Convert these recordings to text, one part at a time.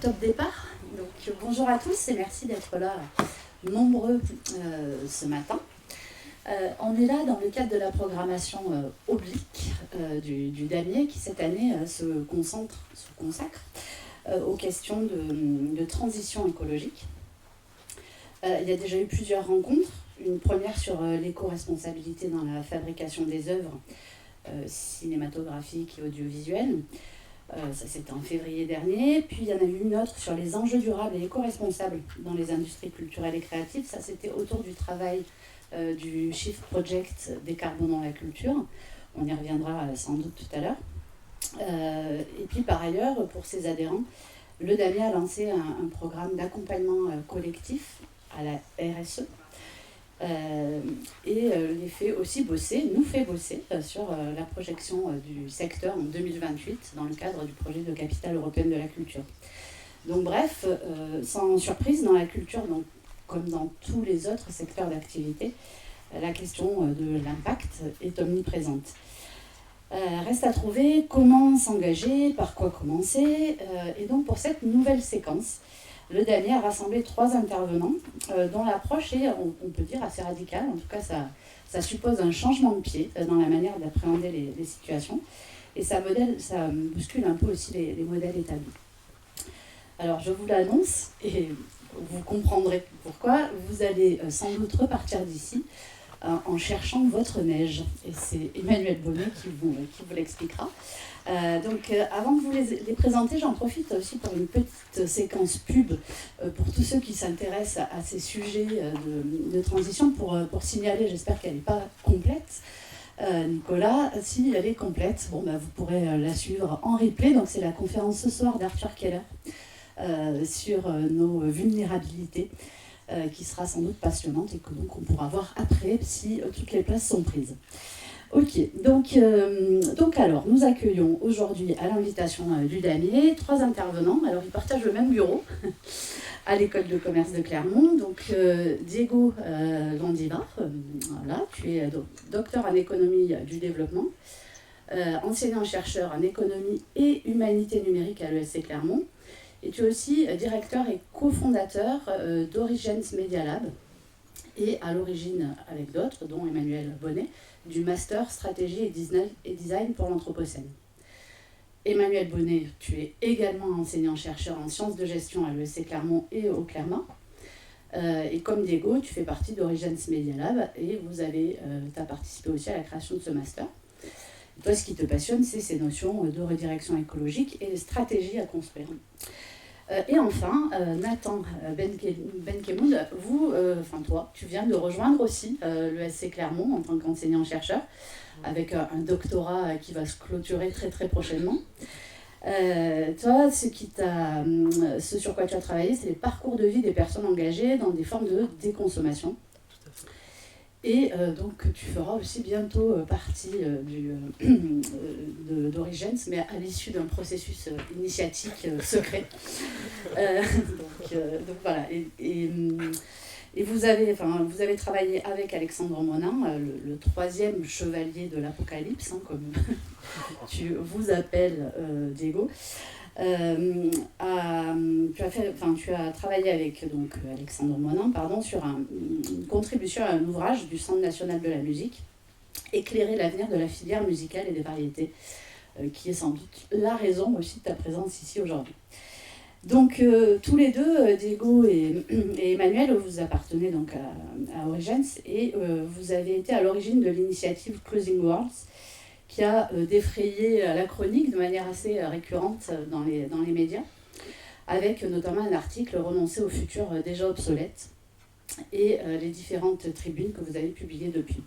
Top départ. Donc, bonjour à tous et merci d'être là nombreux ce matin. On est là dans le cadre de la programmation oblique du Damier qui cette année se consacre aux questions de transition écologique. Il y a déjà eu plusieurs rencontres. Une première sur l'éco-responsabilité dans la fabrication des œuvres cinématographiques et audiovisuelles. Ça c'était en février dernier. Puis il y en a eu une autre sur les enjeux durables et éco-responsables dans les industries culturelles et créatives. Ça c'était autour du travail du Shift Project Décarbonant la culture. On y reviendra sans doute tout à l'heure. Et puis par ailleurs, pour ses adhérents, le Damier a lancé un programme d'accompagnement collectif à la RSE. Et les fait aussi bosser, nous fait bosser sur la projection du secteur en 2028 dans le cadre du projet de capitale européenne de la culture. Donc bref, sans surprise, dans la culture, donc, comme dans tous les autres secteurs d'activité, la question de l'impact est omniprésente. Reste à trouver comment s'engager, par quoi commencer, et donc pour cette nouvelle séquence, le Damier a rassemblé 3 intervenants dont l'approche est, on peut dire, assez radicale. En tout cas, ça suppose un changement de pied dans la manière d'appréhender les situations. Et ça bouscule un peu aussi les modèles établis. Alors, je vous l'annonce et vous comprendrez pourquoi. Vous allez sans doute repartir d'ici en cherchant votre neige. Et c'est Emmanuel Bonnet qui vous l'expliquera. Donc avant de vous les présenter, j'en profite aussi pour une petite séquence pub pour tous ceux qui s'intéressent à ces sujets de transition pour signaler, j'espère qu'elle n'est pas complète. Nicolas, si elle est complète, vous pourrez la suivre en replay. Donc c'est la conférence ce soir d'Arthur Keller sur nos vulnérabilités qui sera sans doute passionnante et que donc on pourra voir après si toutes les places sont prises. Ok, donc alors, nous accueillons aujourd'hui à l'invitation du Damier 3 intervenants. Alors, ils partagent le même bureau à l'école de commerce de Clermont. Donc, Diego Landivar, voilà, tu es docteur en économie du développement, enseignant-chercheur en économie et humanité numérique à l'ESC Clermont. Et tu es aussi directeur et cofondateur d'Origens Media Lab et à l'origine, avec d'autres, dont Emmanuel Bonnet, du Master Stratégie et Design pour l'Anthropocène. Emmanuel Bonnet, tu es également enseignant-chercheur en sciences de gestion à l'ESC Clermont et au Clermont. Et comme Diego, tu fais partie d'Origens Media Lab et tu as participé aussi à la création de ce master. Et toi, ce qui te passionne, c'est ces notions de redirection écologique et de stratégie à construire. Et enfin, Nathan Benkemoun, toi, tu viens de rejoindre aussi l'ESC Clermont en tant qu'enseignant-chercheur, avec un doctorat qui va se clôturer très très prochainement. Toi, ce sur quoi tu as travaillé, c'est les parcours de vie des personnes engagées dans des formes de déconsommation. Et donc tu feras aussi bientôt partie d'Origens, mais à l'issue d'un processus initiatique secret. Donc voilà. Et vous avez travaillé avec Alexandre Monin, le 3e chevalier de l'Apocalypse, comme tu vous appelles, Diego. Tu as travaillé avec Alexandre Monin sur une contribution à un ouvrage du Centre national de la musique, Éclairer l'avenir de la filière musicale et des variétés, qui est sans doute la raison aussi de ta présence ici aujourd'hui. Donc tous les deux, Diego et Emmanuel, vous appartenez donc à Origens et vous avez été à l'origine de l'initiative Closing Worlds, qui a défrayé la chronique de manière assez récurrente dans les médias, avec notamment un article Renoncer au futur déjà obsolète et les différentes tribunes que vous avez publiées depuis.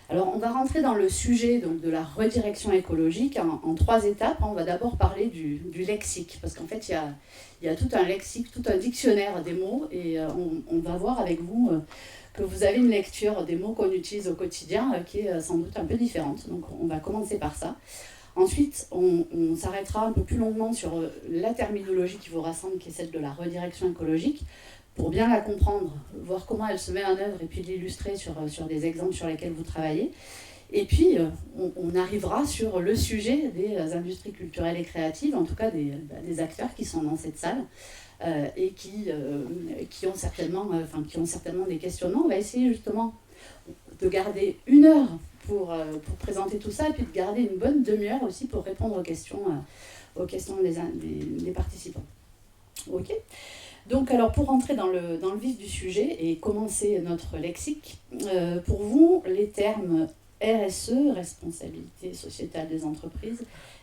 Alors on va rentrer dans le sujet donc, de la redirection écologique en 3 étapes. On va d'abord parler du lexique, parce qu'en fait il y a tout un lexique, tout un dictionnaire des mots, et on va voir avec vous que vous avez une lecture des mots qu'on utilise au quotidien qui est sans doute un peu différente. Donc on va commencer par ça. Ensuite, on s'arrêtera un peu plus longuement sur la terminologie qui vous rassemble, qui est celle de la redirection écologique, pour bien la comprendre, voir comment elle se met en œuvre et puis l'illustrer sur des exemples sur lesquels vous travaillez. Et puis, on arrivera sur le sujet des industries culturelles et créatives, en tout cas des acteurs qui sont dans cette salle et qui ont certainement des questionnements. On va essayer justement de garder 1 heure pour présenter tout ça, et puis de garder une bonne demi-heure aussi pour répondre aux questions des participants. Ok. Donc, alors, pour rentrer dans le vif du sujet et commencer notre lexique, pour vous, les termes RSE, responsabilité sociétale des entreprises,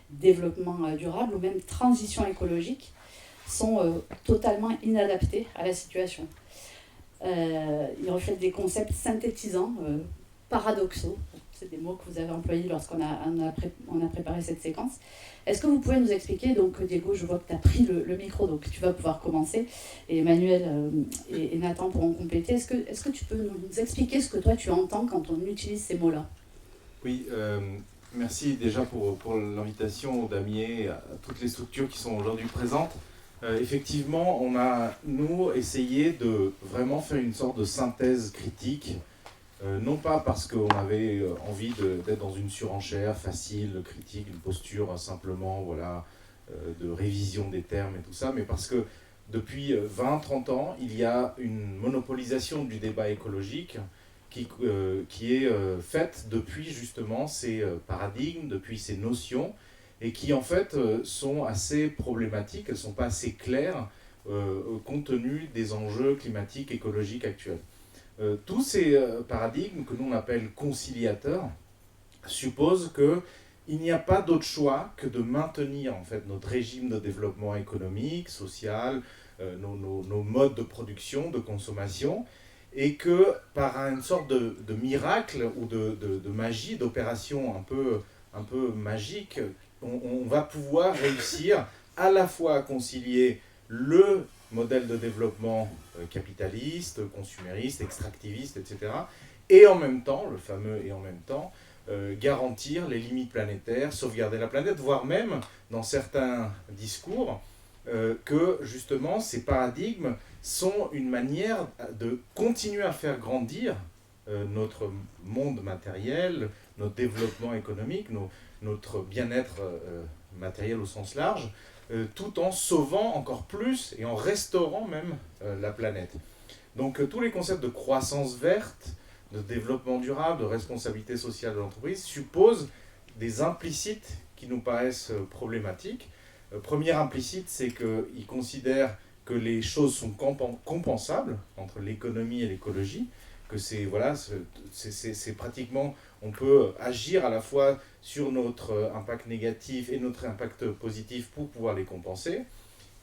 développement durable ou même transition écologique, sont totalement inadaptés à la situation. Ils reflètent des concepts synthétisants, paradoxaux. C'est des mots que vous avez employés lorsqu'on a préparé cette séquence. Est-ce que vous pouvez nous expliquer, donc Diego, je vois que tu as pris le micro, donc tu vas pouvoir commencer, et Emmanuel et Nathan pourront compléter. Est-ce que tu peux nous expliquer ce que toi tu entends quand on utilise ces mots-là? Oui, merci déjà pour l'invitation, Damien, et à toutes les structures qui sont aujourd'hui présentes. Effectivement, on a, nous, essayé de vraiment faire une sorte de synthèse critique, non pas parce qu'on avait envie d'être dans une surenchère facile, critique, une posture simplement voilà, de révision des termes et tout ça, mais parce que depuis 20-30 ans, il y a une monopolisation du débat écologique qui est faite depuis justement ces paradigmes, depuis ces notions, et qui en fait sont assez problématiques, elles ne sont pas assez claires compte tenu des enjeux climatiques, écologiques actuels. Tous ces paradigmes que nous on appelle conciliateurs supposent qu'il n'y a pas d'autre choix que de maintenir en fait notre régime de développement économique, social, nos modes de production, de consommation, et que par une sorte de miracle ou de magie, d'opération un peu magique, on va pouvoir réussir à la fois à concilier le modèle de développement capitaliste, consumériste, extractiviste, etc. Et en même temps, le fameux et en même temps, garantir les limites planétaires, sauvegarder la planète, voire même, dans certains discours, que justement ces paradigmes sont une manière de continuer à faire grandir notre monde matériel, notre développement économique, notre bien-être matériel au sens large, tout en sauvant encore plus et en restaurant même la planète. Donc tous les concepts de croissance verte, de développement durable, de responsabilité sociale de l'entreprise supposent des implicites qui nous paraissent problématiques. Premier implicite, c'est qu'ils considèrent que les choses sont compensables entre l'économie et l'écologie, que c'est pratiquement, on peut agir à la fois sur notre impact négatif et notre impact positif pour pouvoir les compenser,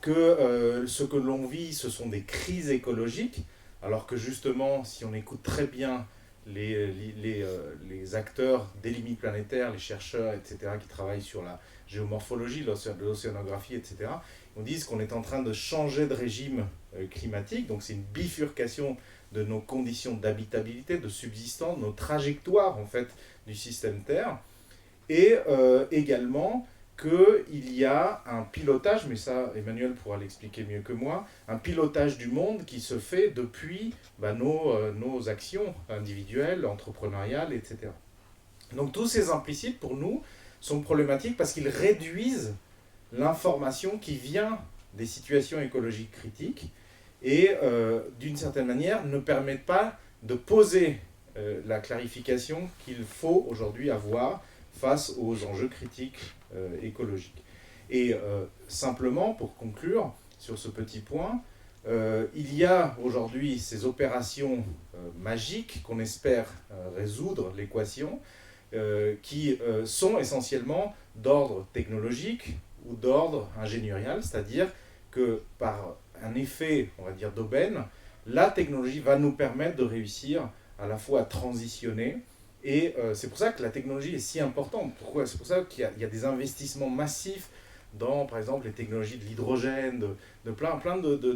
que ce que l'on vit, ce sont des crises écologiques, alors que justement, si on écoute très bien les acteurs des limites planétaires, les chercheurs, etc., qui travaillent sur la géomorphologie, l'océanographie, etc., on dit qu'on est en train de changer de régime climatique, donc c'est une bifurcation de nos conditions d'habitabilité, de subsistance, de nos trajectoires en fait du système Terre, et également qu'il y a un pilotage, mais ça Emmanuel pourra l'expliquer mieux que moi, un pilotage du monde qui se fait depuis nos actions individuelles, entrepreneuriales, etc. Donc tous ces implicites pour nous sont problématiques parce qu'ils réduisent l'information qui vient des situations écologiques critiques et d'une certaine manière ne permettent pas de poser la clarification qu'il faut aujourd'hui avoir face aux enjeux critiques écologiques. Et simplement, pour conclure sur ce petit point, il y a aujourd'hui ces opérations magiques qu'on espère résoudre l'équation, qui sont essentiellement d'ordre technologique ou d'ordre ingénierial, c'est-à-dire que par un effet, on va dire, d'aubaine, la technologie va nous permettre de réussir à la fois à transitionner, et c'est pour ça que la technologie est si importante. Pourquoi ? C'est pour ça qu'il y a des investissements massifs dans, par exemple, les technologies de l'hydrogène, de plein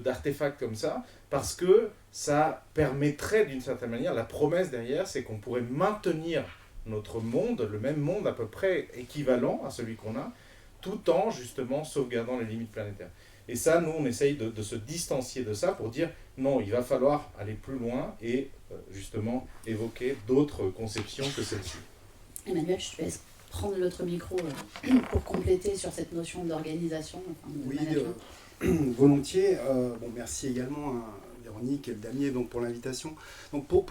d'artefacts comme ça, parce que ça permettrait, d'une certaine manière, la promesse derrière, c'est qu'on pourrait maintenir notre monde, le même monde à peu près équivalent à celui qu'on a, tout en, justement, sauvegardant les limites planétaires. Et ça, nous, on essaye de se distancier de ça pour dire non, il va falloir aller plus loin et justement évoquer d'autres conceptions que celle-ci. Emmanuel, je te laisse prendre l'autre micro pour compléter sur cette notion d'organisation, enfin, de management. Volontiers. Bon, merci également à Véronique et le Damier donc, pour l'invitation. Donc pour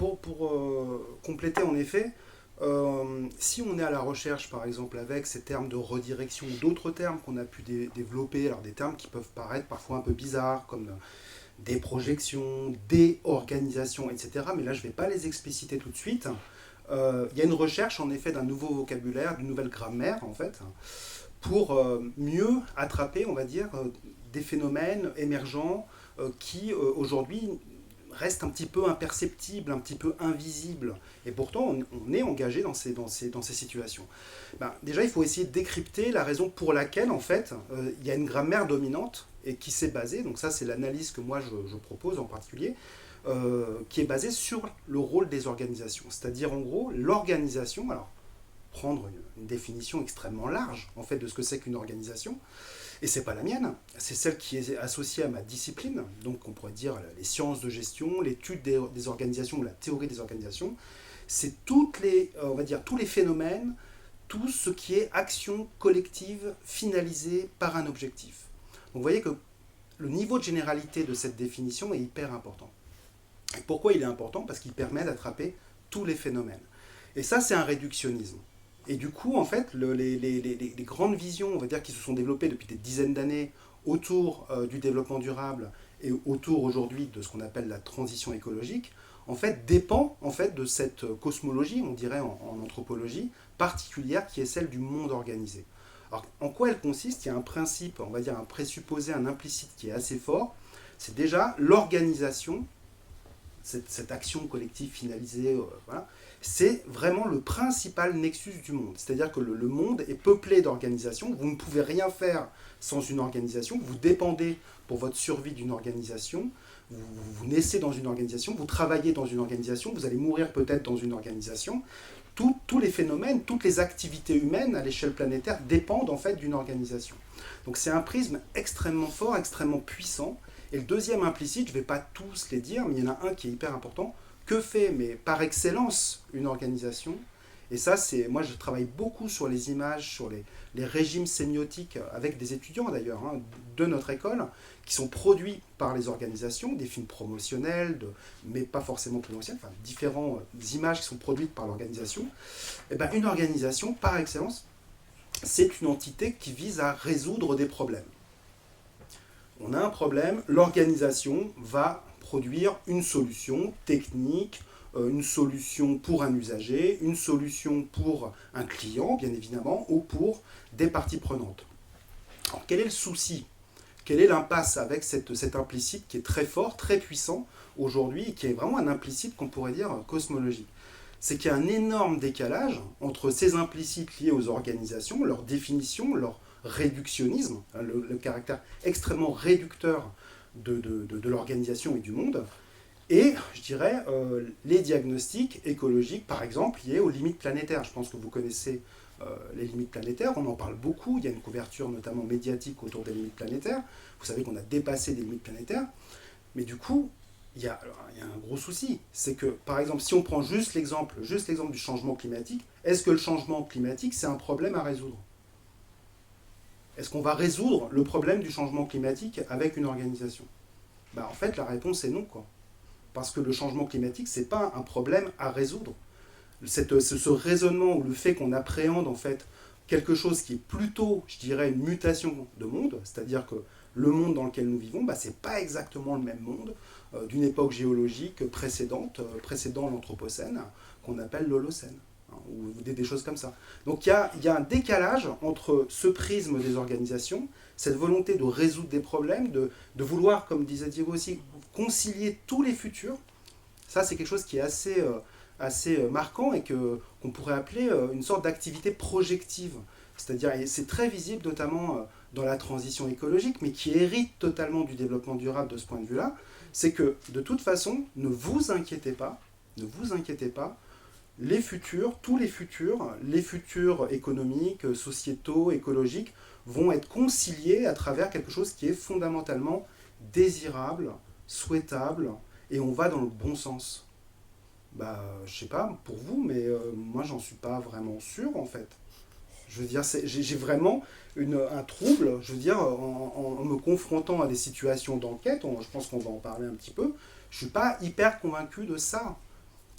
compléter en effet, si on est à la recherche par exemple avec ces termes de redirection ou d'autres termes qu'on a pu développer, alors des termes qui peuvent paraître parfois un peu bizarres comme des projections, des organisations, etc. Mais là je ne vais pas les expliciter tout de suite. Il y a une recherche en effet d'un nouveau vocabulaire, d'une nouvelle grammaire en fait, pour mieux attraper, on va dire, des phénomènes émergents qui aujourd'hui restent un petit peu imperceptibles, un petit peu invisibles. Et pourtant, on est engagé dans ces situations. Déjà, il faut essayer de décrypter la raison pour laquelle, en fait, il y a une grammaire dominante et qui s'est basée, donc ça c'est l'analyse que moi je propose en particulier, qui est basée sur le rôle des organisations. C'est-à-dire, en gros, l'organisation, alors prendre une définition extrêmement large, en fait, de ce que c'est qu'une organisation, et c'est pas la mienne, c'est celle qui est associée à ma discipline, donc on pourrait dire les sciences de gestion, l'étude des organisations ou la théorie des organisations. C'est on va dire, tous les phénomènes, tout ce qui est action collective finalisée par un objectif. Donc vous voyez que le niveau de généralité de cette définition est hyper important. Et pourquoi il est important? Parce qu'il permet d'attraper tous les phénomènes. Et ça, c'est un réductionnisme. Et du coup, en fait, les grandes visions, on va dire, qui se sont développées depuis des dizaines d'années autour du développement durable et autour aujourd'hui de ce qu'on appelle la transition écologique, en fait, dépend en fait de cette cosmologie, on dirait en anthropologie, particulière qui est celle du monde organisé. Alors, en quoi elle consiste? Il y a un principe, on va dire un présupposé, un implicite qui est assez fort. C'est déjà l'organisation, cette action collective finalisée, voilà. C'est vraiment le principal nexus du monde. C'est-à-dire que le monde est peuplé d'organisations. Vous ne pouvez rien faire sans une organisation. Vous dépendez pour votre survie d'une organisation. Vous naissez dans une organisation, vous travaillez dans une organisation, vous allez mourir peut-être dans une organisation. Tous les phénomènes, toutes les activités humaines à l'échelle planétaire dépendent en fait d'une organisation. Donc c'est un prisme extrêmement fort, extrêmement puissant. Et le deuxième implicite, je ne vais pas tous les dire, mais il y en a un qui est hyper important. Que fait, mais par excellence, une organisation? Et ça, moi je travaille beaucoup sur les images, sur les régimes sémiotiques, avec des étudiants d'ailleurs, hein, de notre école, qui sont produits par les organisations, des films promotionnels, mais pas forcément promotionnels, enfin différentes images qui sont produites par l'organisation. Et ben, une organisation, par excellence, c'est une entité qui vise à résoudre des problèmes. On a un problème, l'organisation va produire une solution technique, une solution pour un usager, une solution pour un client, bien évidemment, ou pour des parties prenantes. Alors, quel est le souci? Quelle est l'impasse avec cet implicite qui est très fort, très puissant aujourd'hui, et qui est vraiment un implicite qu'on pourrait dire cosmologique? C'est qu'il y a un énorme décalage entre ces implicites liés aux organisations, leur définition, leur réductionnisme, le caractère extrêmement réducteur de l'organisation et du monde, et je dirais les diagnostics écologiques, par exemple, liés aux limites planétaires. Je pense que vous connaissez les limites planétaires, on en parle beaucoup, il y a une couverture notamment médiatique autour des limites planétaires. Vous savez qu'on a dépassé des limites planétaires, mais du coup, il y a un gros souci. C'est que, par exemple, si on prend juste l'exemple du changement climatique, est-ce que le changement climatique, c'est un problème à résoudre? Est-ce qu'on va résoudre le problème du changement climatique avec une organisation? En fait, la réponse est non, quoi. Parce que le changement climatique, ce n'est pas un problème à résoudre. Ce raisonnement ou le fait qu'on appréhende en fait quelque chose qui est plutôt, je dirais, une mutation de monde, c'est-à-dire que le monde dans lequel nous vivons, ce n'est pas exactement le même monde d'une époque géologique précédant l'Anthropocène, qu'on appelle l'Holocène, hein, ou des choses comme ça. Donc il y a un décalage entre ce prisme des organisations, cette volonté de résoudre des problèmes, de vouloir, comme disait Diego aussi, concilier tous les futurs. Ça, c'est quelque chose qui est assez marquant et qu'on pourrait appeler une sorte d'activité projective. C'est-à-dire, et c'est très visible notamment dans la transition écologique, mais qui hérite totalement du développement durable de ce point de vue-là, c'est que de toute façon, ne vous inquiétez pas, les futurs, tous les futurs économiques, sociétaux, écologiques, vont être conciliés à travers quelque chose qui est fondamentalement désirable, souhaitable, et on va dans le bon sens. je sais pas pour vous, mais moi j'en suis pas vraiment sûr en fait. Je veux dire, j'ai vraiment un trouble, je veux dire, en me confrontant à des situations d'enquête, je pense qu'on va en parler un petit peu, je suis pas hyper convaincu de ça.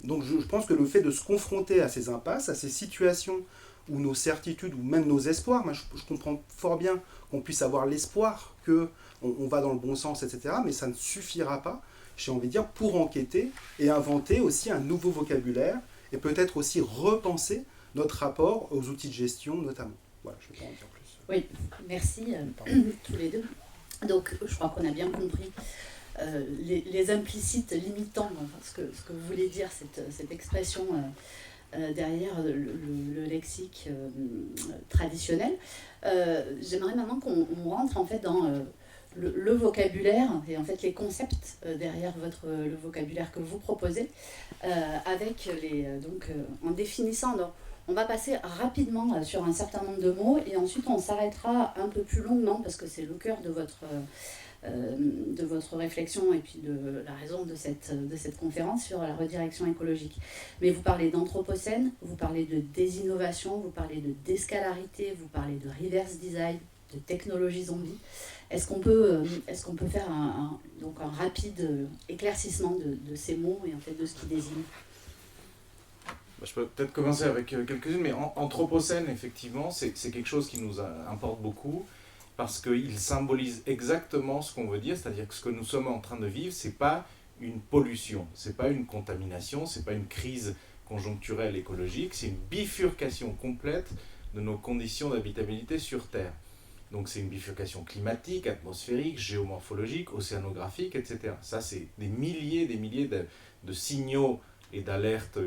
Donc je pense que le fait de se confronter à ces impasses, à ces situations où nos certitudes ou même nos espoirs, moi je comprends fort bien qu'on puisse avoir l'espoir que on va dans le bon sens, etc. Mais ça ne suffira pas, j'ai envie de dire, pour enquêter et inventer aussi un nouveau vocabulaire et peut-être aussi repenser notre rapport aux outils de gestion notamment. Voilà, je ne vais pas en dire plus. Oui, merci tous les deux. Donc je crois qu'on a bien compris les implicites limitants, enfin, ce que vous voulez dire, cette expression derrière le lexique traditionnel. J'aimerais maintenant qu'on rentre en fait dans le vocabulaire et en fait les concepts derrière le vocabulaire que vous proposez, avec en définissant. Donc, on va passer rapidement sur un certain nombre de mots et ensuite on s'arrêtera un peu plus longuement parce que c'est le cœur de votre réflexion et puis de la raison de cette conférence sur la redirection écologique. Mais vous parlez d'anthropocène, vous parlez de désinnovation, vous parlez de déscalarité, vous parlez de reverse design, de technologie zombie. Est-ce qu'on peut faire un rapide éclaircissement de ces mots et en fait de ce qu'ils désignent ? Je peux peut-être commencer avec quelques-unes, mais anthropocène, effectivement, c'est quelque chose qui nous importe beaucoup, parce qu'il symbolise exactement ce qu'on veut dire, c'est-à-dire que ce que nous sommes en train de vivre, ce n'est pas une pollution, ce n'est pas une contamination, ce n'est pas une crise conjoncturelle écologique, c'est une bifurcation complète de nos conditions d'habitabilité sur Terre. Donc c'est une bifurcation climatique, atmosphérique, géomorphologique, océanographique, etc. Ça, c'est des milliers de signaux et d'alertes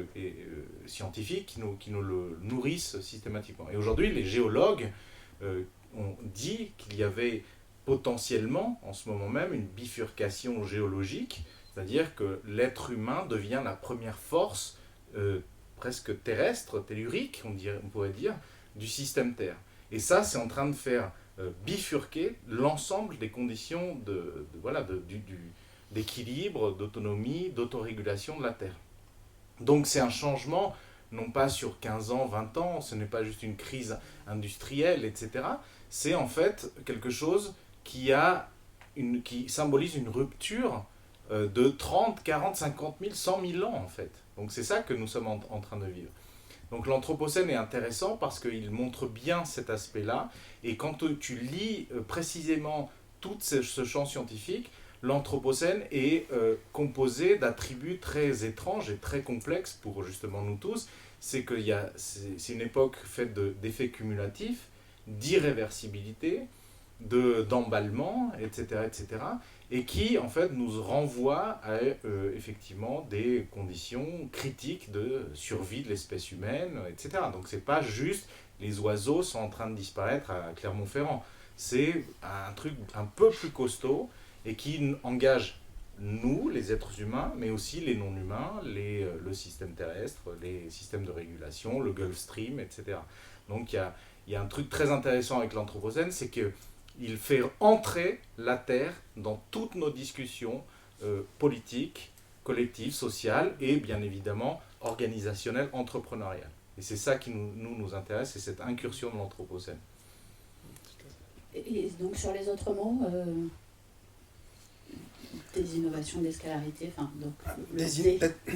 scientifiques qui nous le nourrissent systématiquement. Et aujourd'hui, les géologues ont dit qu'il y avait potentiellement, en ce moment même, une bifurcation géologique, c'est-à-dire que l'être humain devient la première force presque terrestre, tellurique, on pourrait dire, du système Terre. Et ça, c'est en train de faire bifurquer l'ensemble des conditions d'équilibre, d'autonomie, d'autorégulation de la Terre. Donc c'est un changement, non pas sur 15 ans, 20 ans, ce n'est pas juste une crise industrielle, etc. C'est en fait quelque chose qui symbolise une rupture de 30, 40, 50 000, 100 000 ans en fait. Donc c'est ça que nous sommes en train de vivre. Donc l'anthropocène est intéressant parce qu'il montre bien cet aspect-là. Et quand tu lis précisément tout ce champ scientifique, l'anthropocène est composé d'attributs très étranges et très complexes pour justement nous tous. C'est une époque faite d'effets cumulatifs, d'irréversibilité, d'emballement, etc., etc., et qui en fait nous renvoie à effectivement des conditions critiques de survie de l'espèce humaine, etc. Donc c'est pas juste les oiseaux sont en train de disparaître à Clermont-Ferrand. C'est un truc un peu plus costaud et qui engage nous, les êtres humains, mais aussi les non-humains, le système terrestre, les systèmes de régulation, le Gulf Stream, etc. Donc il y a un truc très intéressant avec l'anthropocène, c'est qu'il fait entrer la Terre dans toutes nos discussions politiques, collectives, sociales et bien évidemment organisationnelles, entrepreneuriales. Et c'est ça qui nous intéresse, c'est cette incursion de l'anthropocène. Et donc sur les autres mots des innovations, des scalarité, enfin donc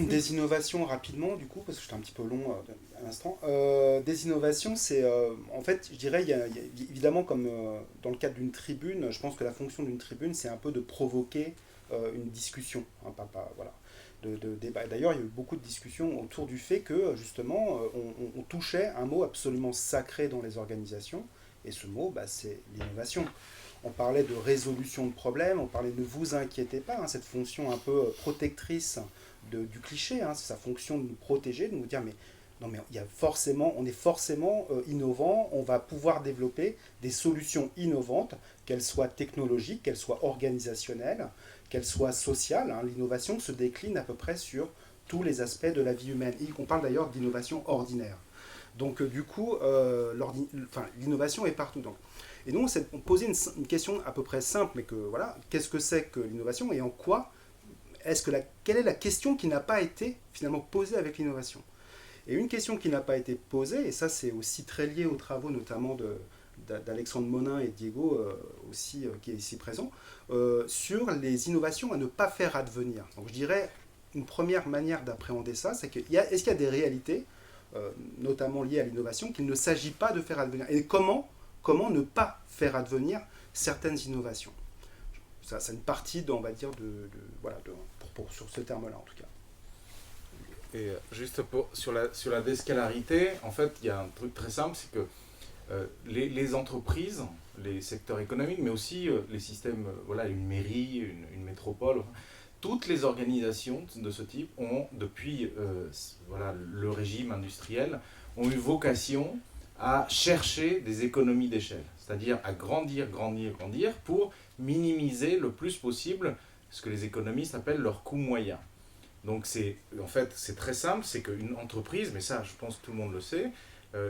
des innovations rapidement du coup parce que j'étais un petit peu long à l'instant. Des innovations, c'est en fait, je dirais, il y a évidemment comme dans le cadre d'une tribune, je pense que la fonction d'une tribune, c'est un peu de provoquer une discussion, hein, voilà, de débat. D'ailleurs, il y a eu beaucoup de discussions autour du fait que justement, on touchait un mot absolument sacré dans les organisations, et ce mot, c'est l'innovation. On parlait de résolution de problèmes, on parlait de ne vous inquiétez pas, hein, cette fonction un peu protectrice du cliché, hein, c'est sa fonction de nous protéger, de nous dire mais non mais on est forcément innovant, on va pouvoir développer des solutions innovantes, qu'elles soient technologiques, qu'elles soient organisationnelles, qu'elles soient sociales. Hein. L'innovation se décline à peu près sur tous les aspects de la vie humaine. Et on parle d'ailleurs d'innovation ordinaire. Donc du coup, l'innovation est partout. Donc. Et nous, on posait une question à peu près simple, mais que voilà, qu'est-ce que c'est que l'innovation et en quoi quelle est la question qui n'a pas été finalement posée avec l'innovation? Et une question qui n'a pas été posée, et ça c'est aussi très lié aux travaux notamment d'Alexandre Monin et Diego aussi qui est ici présent, sur les innovations à ne pas faire advenir. Donc je dirais une première manière d'appréhender ça, c'est est-ce qu'il y a des réalités, notamment liées à l'innovation, qu'il ne s'agit pas de faire advenir? Et comment ne pas faire advenir certaines innovations? Ça, c'est une partie, on va dire, sur ce terme-là en tout cas. Et juste sur la déscalarité, en fait, il y a un truc très simple, c'est que les entreprises, les secteurs économiques, mais aussi les systèmes, une mairie, une métropole, toutes les organisations de ce type ont, depuis le régime industriel, ont eu vocation à chercher des économies d'échelle, c'est-à-dire à grandir pour minimiser le plus possible ce que les économistes appellent leur coût moyen. Donc c'est très simple, c'est qu'une entreprise, mais ça je pense que tout le monde le sait,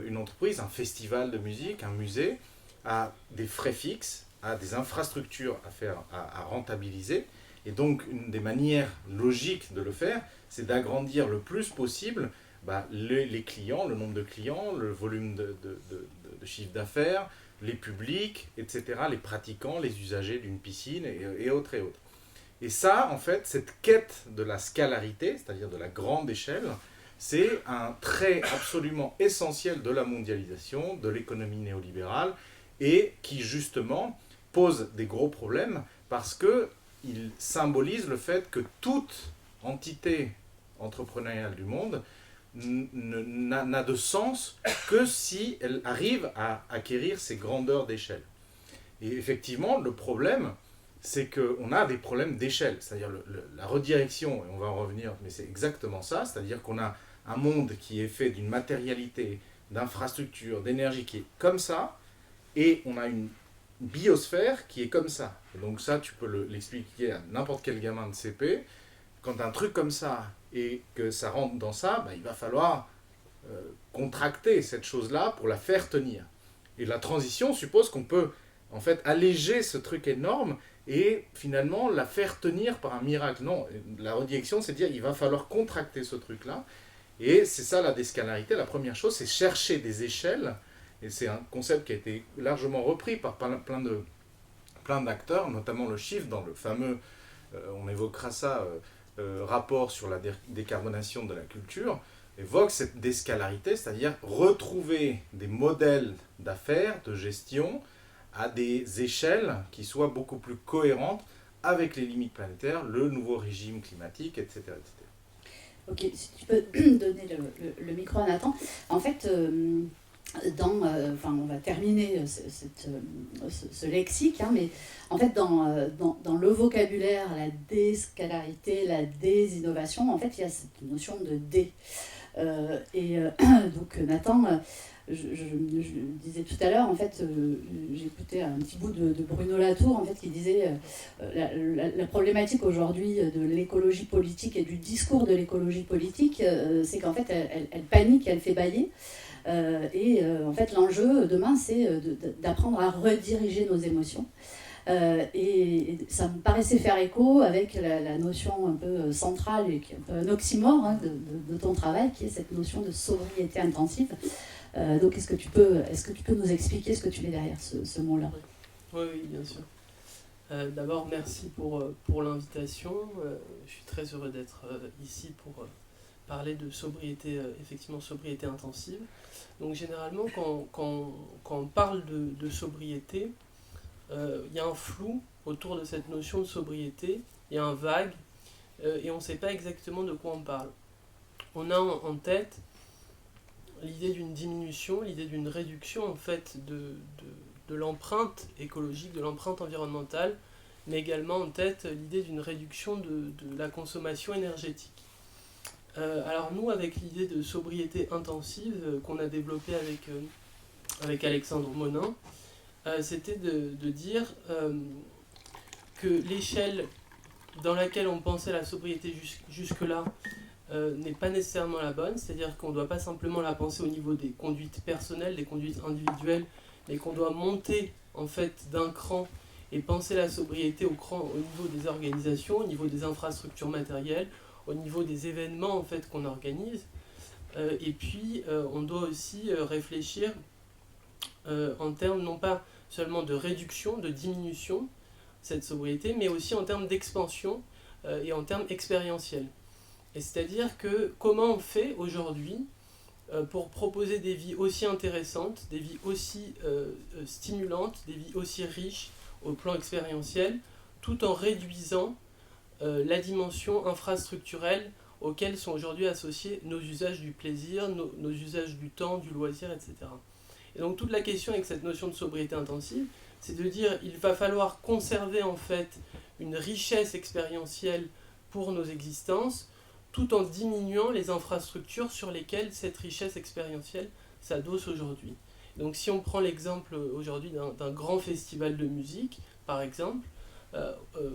une entreprise, un festival de musique, un musée, a des frais fixes, a des infrastructures à rentabiliser. Et donc une des manières logiques de le faire, c'est d'agrandir le plus possible les clients, le nombre de clients, le volume de chiffre d'affaires, les publics, etc., les pratiquants, les usagers d'une piscine et autres et autres. Et ça, en fait, cette quête de la scalarité, c'est-à-dire de la grande échelle, c'est un trait absolument essentiel de la mondialisation, de l'économie néolibérale, et qui justement pose des gros problèmes parce qu'il symbolise le fait que toute entité entrepreneuriale du monde n'a de sens que si elle arrive à acquérir ces grandeurs d'échelle. Et effectivement, le problème, c'est qu'on a des problèmes d'échelle, c'est-à-dire la redirection, et on va en revenir, mais c'est exactement ça, c'est-à-dire qu'on a un monde qui est fait d'une matérialité, d'infrastructures, d'énergie qui est comme ça, et on a une biosphère qui est comme ça. Et donc ça, tu peux l'expliquer à n'importe quel gamin de CP, quand un truc comme ça, et que ça rentre dans ça, il va falloir contracter cette chose-là pour la faire tenir. Et la transition suppose qu'on peut en fait alléger ce truc énorme et finalement la faire tenir par un miracle. Non, la redirection, c'est dire il va falloir contracter ce truc-là. Et c'est ça la déscalarité. La première chose, c'est chercher des échelles. Et c'est un concept qui a été largement repris par plein d'acteurs, notamment le chiffre dans le fameux, on évoquera ça, rapport sur la décarbonation de la culture, évoque cette déscalarité, c'est-à-dire retrouver des modèles d'affaires, de gestion, à des échelles qui soient beaucoup plus cohérentes avec les limites planétaires, le nouveau régime climatique, etc. etc. Ok, si tu peux donner le micro à Nathan. En fait, on va terminer ce lexique, mais en fait, dans le vocabulaire, la déscalarité, la désinnovation, en fait, il y a cette notion de dé. Donc, Nathan, je disais tout à l'heure, en fait, j'écoutais un petit bout de Bruno Latour, en fait, qui disait la problématique aujourd'hui de l'écologie politique et du discours de l'écologie politique, c'est qu'en fait, elle panique, elle fait bâiller. En fait, l'enjeu demain, c'est d'apprendre à rediriger nos émotions. Et ça me paraissait faire écho avec la notion un peu centrale et qui est un peu un oxymore de ton travail, qui est cette notion de sobriété intensive. Donc, est-ce que tu peux nous expliquer ce que tu mets derrière ce mot-là ? Oui, bien sûr. D'abord, merci pour l'invitation. Je suis très heureux d'être ici pour parler de sobriété, effectivement sobriété intensive. Donc généralement, quand on parle de sobriété, il y a un flou autour de cette notion de sobriété, il y a un vague, et on ne sait pas exactement de quoi on parle. On a en tête l'idée d'une diminution, l'idée d'une réduction en fait de l'empreinte écologique, de l'empreinte environnementale, mais également en tête l'idée d'une réduction de la consommation énergétique. Alors nous, avec l'idée de sobriété intensive qu'on a développée avec Alexandre Monin, c'était de dire que l'échelle dans laquelle on pensait la sobriété jusque-là n'est pas nécessairement la bonne, c'est-à-dire qu'on ne doit pas simplement la penser au niveau des conduites personnelles, des conduites individuelles, mais qu'on doit monter en fait d'un cran et penser la sobriété au niveau des organisations, au niveau des infrastructures matérielles, au niveau des événements en fait, qu'on organise. Et puis, on doit aussi réfléchir en termes non pas seulement de réduction, de diminution, cette sobriété, mais aussi en termes d'expansion et en termes expérientiels. Et c'est-à-dire que comment on fait aujourd'hui pour proposer des vies aussi intéressantes, des vies aussi stimulantes, des vies aussi riches au plan expérientiel, tout en réduisant la dimension infrastructurelle auxquelles sont aujourd'hui associés nos usages du plaisir, nos usages du temps, du loisir, etc. Et donc toute la question avec cette notion de sobriété intensive, c'est de dire qu'il va falloir conserver en fait une richesse expérientielle pour nos existences, tout en diminuant les infrastructures sur lesquelles cette richesse expérientielle s'adosse aujourd'hui. Donc si on prend l'exemple aujourd'hui d'un grand festival de musique, par exemple,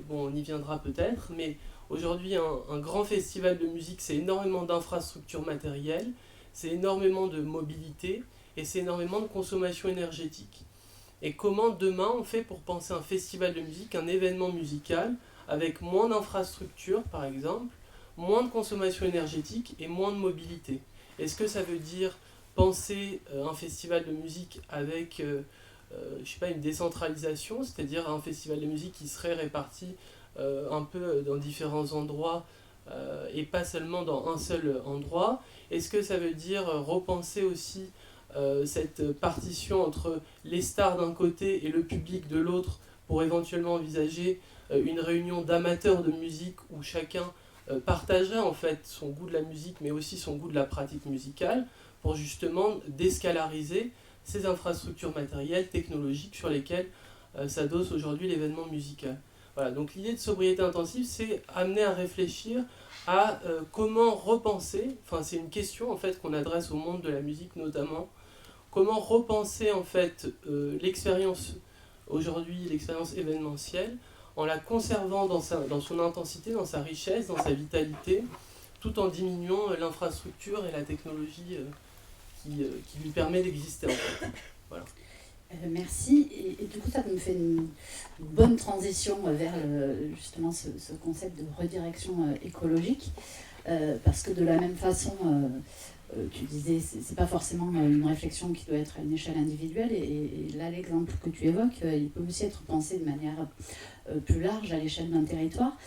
bon, on y viendra peut-être, mais aujourd'hui un grand festival de musique, c'est énormément d'infrastructures matérielles, c'est énormément de mobilité et c'est énormément de consommation énergétique. Et comment demain on fait pour penser un festival de musique, un événement musical, avec moins d'infrastructures par exemple, moins de consommation énergétique et moins de mobilité. Est-ce que ça veut dire penser un festival de musique avec je sais pas, une décentralisation, c'est-à-dire un festival de musique qui serait réparti un peu dans différents endroits et pas seulement dans un seul endroit? Est-ce que ça veut dire repenser aussi cette partition entre les stars d'un côté et le public de l'autre pour éventuellement envisager une réunion d'amateurs de musique où chacun partagerait en fait son goût de la musique mais aussi son goût de la pratique musicale pour justement déscalariser ces infrastructures matérielles, technologiques sur lesquelles s'adosse aujourd'hui l'événement musical. Voilà, donc l'idée de sobriété intensive, c'est amener à réfléchir à comment repenser, enfin c'est une question en fait qu'on adresse au monde de la musique notamment, comment repenser en fait l'expérience aujourd'hui, l'expérience événementielle, en la conservant dans son intensité, dans sa richesse, dans sa vitalité, tout en diminuant l'infrastructure et la technologie qui lui permet d'exister en fait. Voilà. Merci. Et du coup, ça me fait une bonne transition vers justement ce concept de redirection écologique. Parce que de la même façon, tu disais, c'est pas forcément une réflexion qui doit être à une échelle individuelle. Et là, l'exemple que tu évoques, il peut aussi être pensé de manière plus large à l'échelle d'un territoire.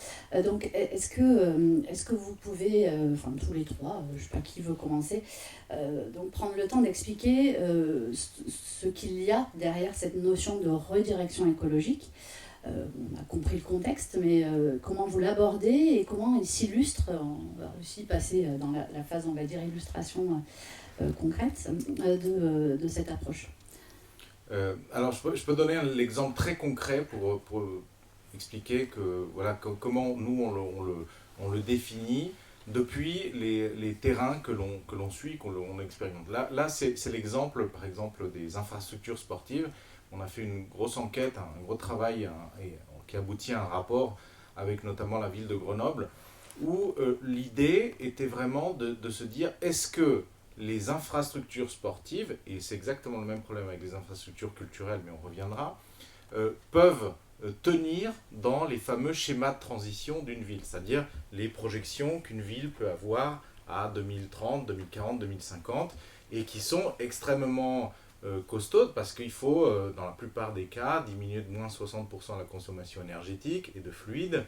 Donc, est-ce que vous pouvez, enfin tous les trois, je ne sais pas qui veut commencer, donc prendre le temps d'expliquer ce qu'il y a derrière cette notion de redirection écologique. On a compris le contexte, mais comment vous l'abordez et comment il s'illustre. On va aussi passer dans la phase, on va dire, illustration concrète de cette approche. Alors, je peux donner l'exemple très concret pour expliquer que, voilà, comment nous on le définit depuis les terrains que l'on suit, qu'on expérimente. Là c'est l'exemple, par exemple, des infrastructures sportives. On a fait une grosse enquête, un gros travail qui aboutit à un rapport avec notamment la ville de Grenoble, où l'idée était vraiment de se dire, est-ce que les infrastructures sportives, et c'est exactement le même problème avec les infrastructures culturelles, mais on reviendra, peuvent tenir dans les fameux schémas de transition d'une ville, c'est-à-dire les projections qu'une ville peut avoir à 2030, 2040, 2050, et qui sont extrêmement costaudes parce qu'il faut, dans la plupart des cas, diminuer de moins 60% la consommation énergétique et de fluide,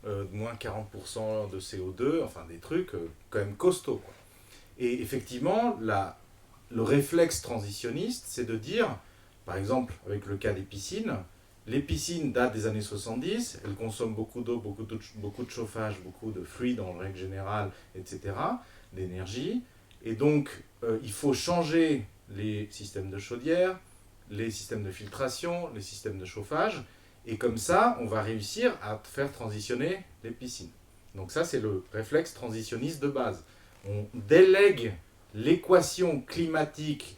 de moins 40% de CO2, enfin des trucs quand même costauds, quoi. Et effectivement, le réflexe transitionniste, c'est de dire, par exemple, avec le cas des piscines, les piscines datent des années 70, elles consomment beaucoup d'eau, beaucoup de chauffage, beaucoup de fluide en règle générale, etc., d'énergie. Et donc, il faut changer les systèmes de chaudière, les systèmes de filtration, les systèmes de chauffage. Et comme ça, on va réussir à faire transitionner les piscines. Donc ça, c'est le réflexe transitionniste de base. On délègue l'équation climatique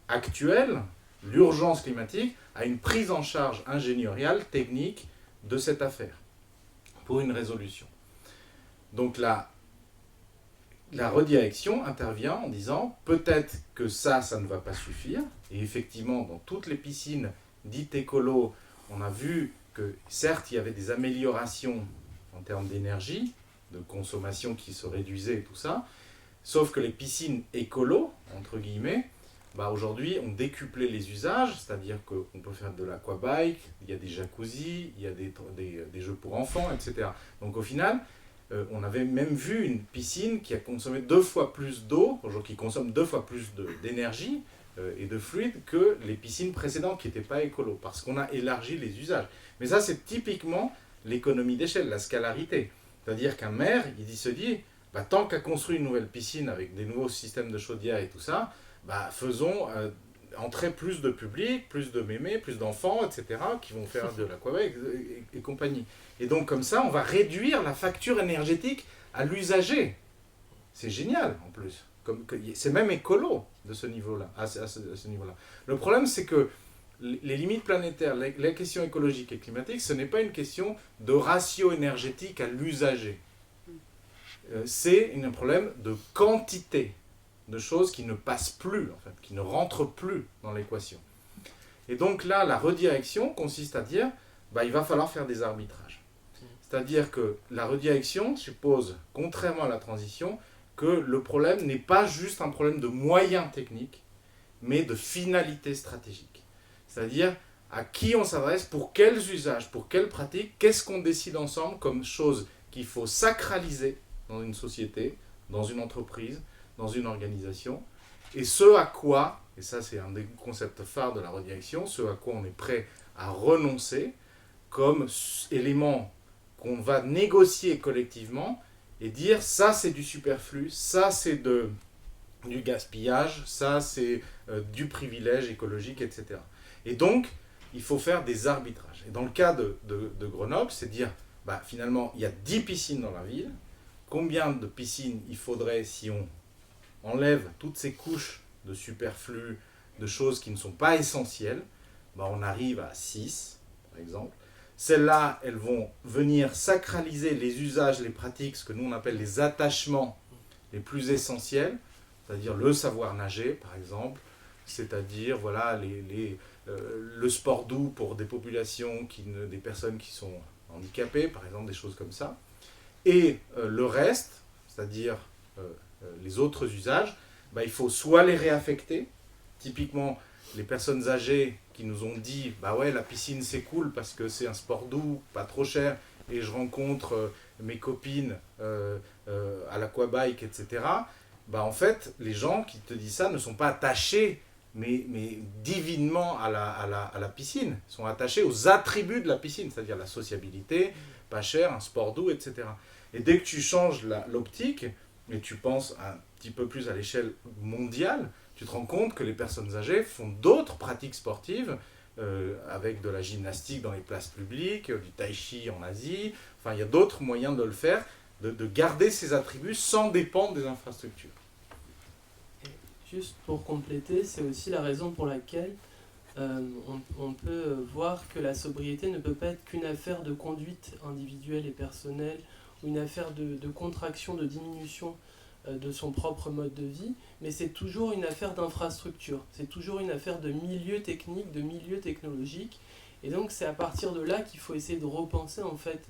actuelle, l'urgence climatique, à une prise en charge ingénieuriale, technique de cette affaire, pour une résolution. Donc la redirection intervient en disant, peut-être que ça ne va pas suffire, et effectivement, dans toutes les piscines dites écolo, on a vu que certes, il y avait des améliorations en termes d'énergie, de consommation qui se réduisait et tout ça, sauf que les piscines écolo, entre guillemets, bah aujourd'hui, ont décuplé les usages, c'est-à-dire qu'on peut faire de l'aquabike, il y a des jacuzzis, il y a des jeux pour enfants, etc. Donc au final, on avait même vu une piscine qui a consommé 2 fois plus d'eau, qui consomme 2 fois plus d'énergie et de fluide que les piscines précédentes qui n'étaient pas écolo, parce qu'on a élargi les usages. Mais ça, c'est typiquement l'économie d'échelle, la scalarité. C'est-à-dire qu'un maire, se dit, bah, tant qu'à construire une nouvelle piscine avec des nouveaux systèmes de chaudière et tout ça, bah, faisons entrer plus de public, plus de mémés, plus d'enfants, etc., qui vont faire de l'aquabike et compagnie. Et donc, comme ça, on va réduire la facture énergétique à l'usager. C'est génial, en plus. C'est même écolo de ce niveau-là, à ce niveau-là. Le problème, c'est que les limites planétaires, les questions écologiques et climatiques, ce n'est pas une question de ratio énergétique à l'usager. C'est un problème de quantité de choses qui ne passent plus, en fait, qui ne rentrent plus dans l'équation. Et donc là, la redirection consiste à dire, bah, il va falloir faire des arbitrages. C'est-à-dire que la redirection suppose, contrairement à la transition, que le problème n'est pas juste un problème de moyens techniques, mais de finalité stratégique. C'est-à-dire à qui on s'adresse, pour quels usages, pour quelles pratiques, qu'est-ce qu'on décide ensemble comme chose qu'il faut sacraliser dans une société, dans une entreprise, dans une organisation, et ce à quoi, et ça c'est un des concepts phares de la redirection, ce à quoi on est prêt à renoncer comme élément qu'on va négocier collectivement et dire ça c'est du superflu, ça c'est du gaspillage, ça c'est du privilège écologique, etc. Et donc, il faut faire des arbitrages. Et dans le cas de Grenoble, c'est dire, bah, finalement, il y a 10 piscines dans la ville. Combien de piscines il faudrait si on enlève toutes ces couches de superflu, de choses qui ne sont pas essentielles? Bah, on arrive à 6, par exemple. Celles-là, elles vont venir sacraliser les usages, les pratiques, ce que nous on appelle les attachements les plus essentiels, c'est-à-dire le savoir nager, par exemple, c'est-à-dire voilà, le sport doux pour des populations, des personnes qui sont handicapées, par exemple, des choses comme ça. Et le reste, c'est-à-dire les autres usages, bah, il faut soit les réaffecter, typiquement les personnes âgées qui nous ont dit bah ouais, la piscine c'est cool parce que c'est un sport doux, pas trop cher, et je rencontre mes copines à l'aquabike, etc. Bah en fait, les gens qui te disent ça ne sont pas attachés mais divinement à la piscine, sont attachés aux attributs de la piscine, c'est-à-dire la sociabilité, pas cher, un sport doux, etc. Et dès que tu changes l'optique, et tu penses un petit peu plus à l'échelle mondiale, tu te rends compte que les personnes âgées font d'autres pratiques sportives, avec de la gymnastique dans les places publiques, du tai chi en Asie, enfin il y a d'autres moyens de le faire, de garder ces attributs sans dépendre des infrastructures. Juste pour compléter, c'est aussi la raison pour laquelle on peut voir que la sobriété ne peut pas être qu'une affaire de conduite individuelle et personnelle, ou une affaire de contraction, de diminution de son propre mode de vie, mais c'est toujours une affaire d'infrastructure, c'est toujours une affaire de milieu technique, de milieu technologique, et donc c'est à partir de là qu'il faut essayer de repenser en fait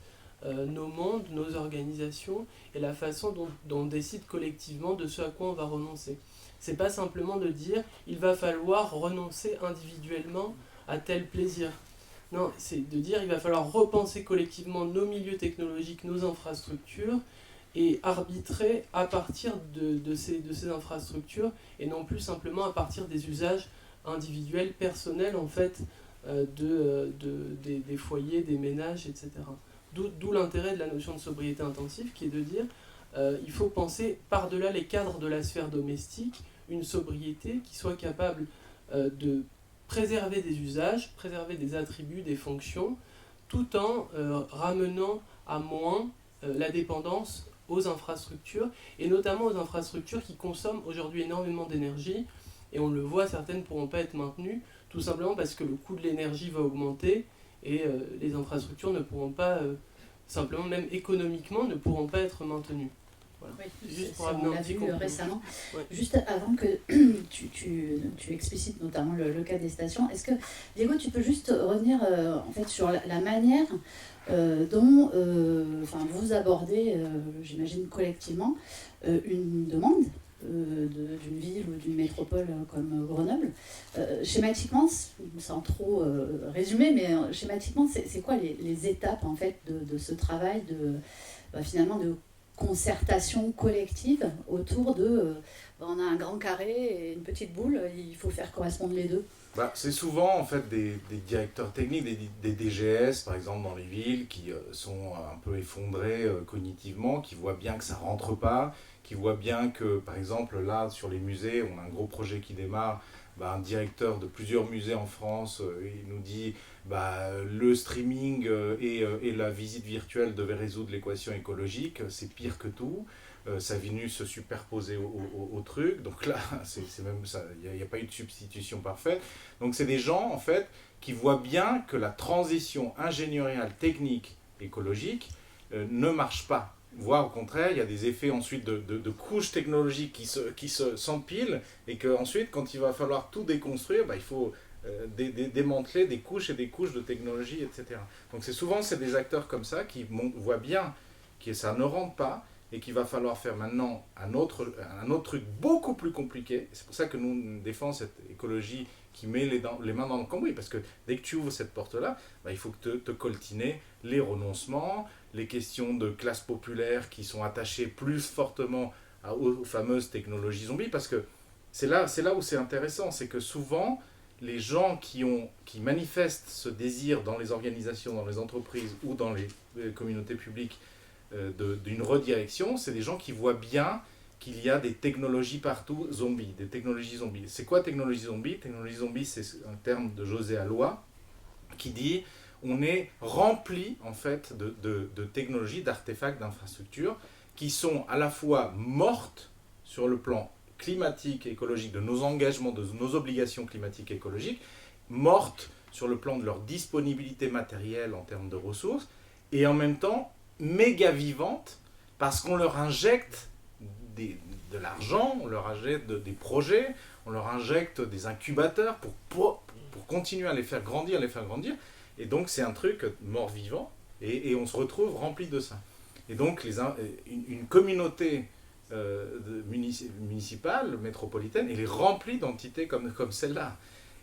nos mondes, nos organisations, et la façon dont on décide collectivement de ce à quoi on va renoncer. C'est pas simplement de dire il va falloir renoncer individuellement à tel plaisir. Non, c'est de dire il va falloir repenser collectivement nos milieux technologiques, nos infrastructures, et arbitrer à partir de ces infrastructures, et non plus simplement à partir des usages individuels, personnels en fait, des foyers, des ménages, etc. D'où l'intérêt de la notion de sobriété intensive, qui est de dire il faut penser par-delà les cadres de la sphère domestique, une sobriété qui soit capable de préserver des usages, préserver des attributs, des fonctions, tout en ramenant à moins la dépendance aux infrastructures, et notamment aux infrastructures qui consomment aujourd'hui énormément d'énergie, et on le voit, certaines ne pourront pas être maintenues, tout simplement parce que le coût de l'énergie va augmenter, et les infrastructures ne pourront pas, simplement même économiquement, ne pourront pas être maintenues. Voilà. Oui, Juste pour on amener un l'a petit vu complément. récemment. Ouais. Juste avant que tu explicites notamment le cas des stations, est-ce que, Diego, tu peux juste revenir en fait, sur la manière dont vous abordez, j'imagine collectivement, une demande d'une ville ou d'une métropole comme Grenoble. Schématiquement, sans trop résumer, mais schématiquement, c'est quoi les étapes en fait, de ce travail finalement de concertation collective autour de on a un grand carré et une petite boule, il faut faire correspondre les deux. C'est souvent en fait des directeurs techniques, des DGS par exemple dans les villes qui sont un peu effondrés cognitivement, qui voient bien que ça rentre pas, qui voient bien que par exemple là sur les musées, on a un gros projet qui démarre, un directeur de plusieurs musées en France, il nous dit le streaming et la visite virtuelle devaient résoudre l'équation écologique, c'est pire que tout. Ça est venu se superposer au truc, donc là, c'est même ça, il n'y a pas eu de substitution parfaite. Donc c'est des gens, en fait, qui voient bien que la transition ingénieriale, technique, écologique ne marche pas. Voire au contraire, il y a des effets ensuite de couches technologiques qui s'empilent, et qu'ensuite, quand il va falloir tout déconstruire, il faut démanteler des couches et des couches de technologie, etc. Donc c'est des acteurs comme ça qui voient bien que ça ne rentre pas, et qu'il va falloir faire maintenant un autre truc beaucoup plus compliqué. C'est pour ça que nous défendons cette écologie qui met les mains dans le cambouis, parce que dès que tu ouvres cette porte-là, il faut que te coltiner les renoncements, les questions de classe populaire qui sont attachées plus fortement aux fameuses technologies zombies, parce que c'est là où c'est intéressant, c'est que souvent, les gens qui manifestent ce désir dans les organisations, dans les entreprises ou dans les communautés publiques, d'une redirection, c'est des gens qui voient bien qu'il y a des technologies partout zombies, des technologies zombies. C'est quoi technologie zombie? Technologie zombie, c'est un terme de José Alloy qui dit on est rempli en fait de technologies, d'artefacts, d'infrastructures qui sont à la fois mortes sur le plan climatique et écologique, de nos engagements, de nos obligations climatiques et écologiques, mortes sur le plan de leur disponibilité matérielle en termes de ressources, et en même temps méga vivantes parce qu'on leur injecte de l'argent, on leur injecte des projets, on leur injecte des incubateurs pour continuer à les faire grandir, et donc c'est un truc mort-vivant, et on se retrouve rempli de ça. Et donc une communauté municipale, métropolitaine, elle est remplie d'entités comme celle-là.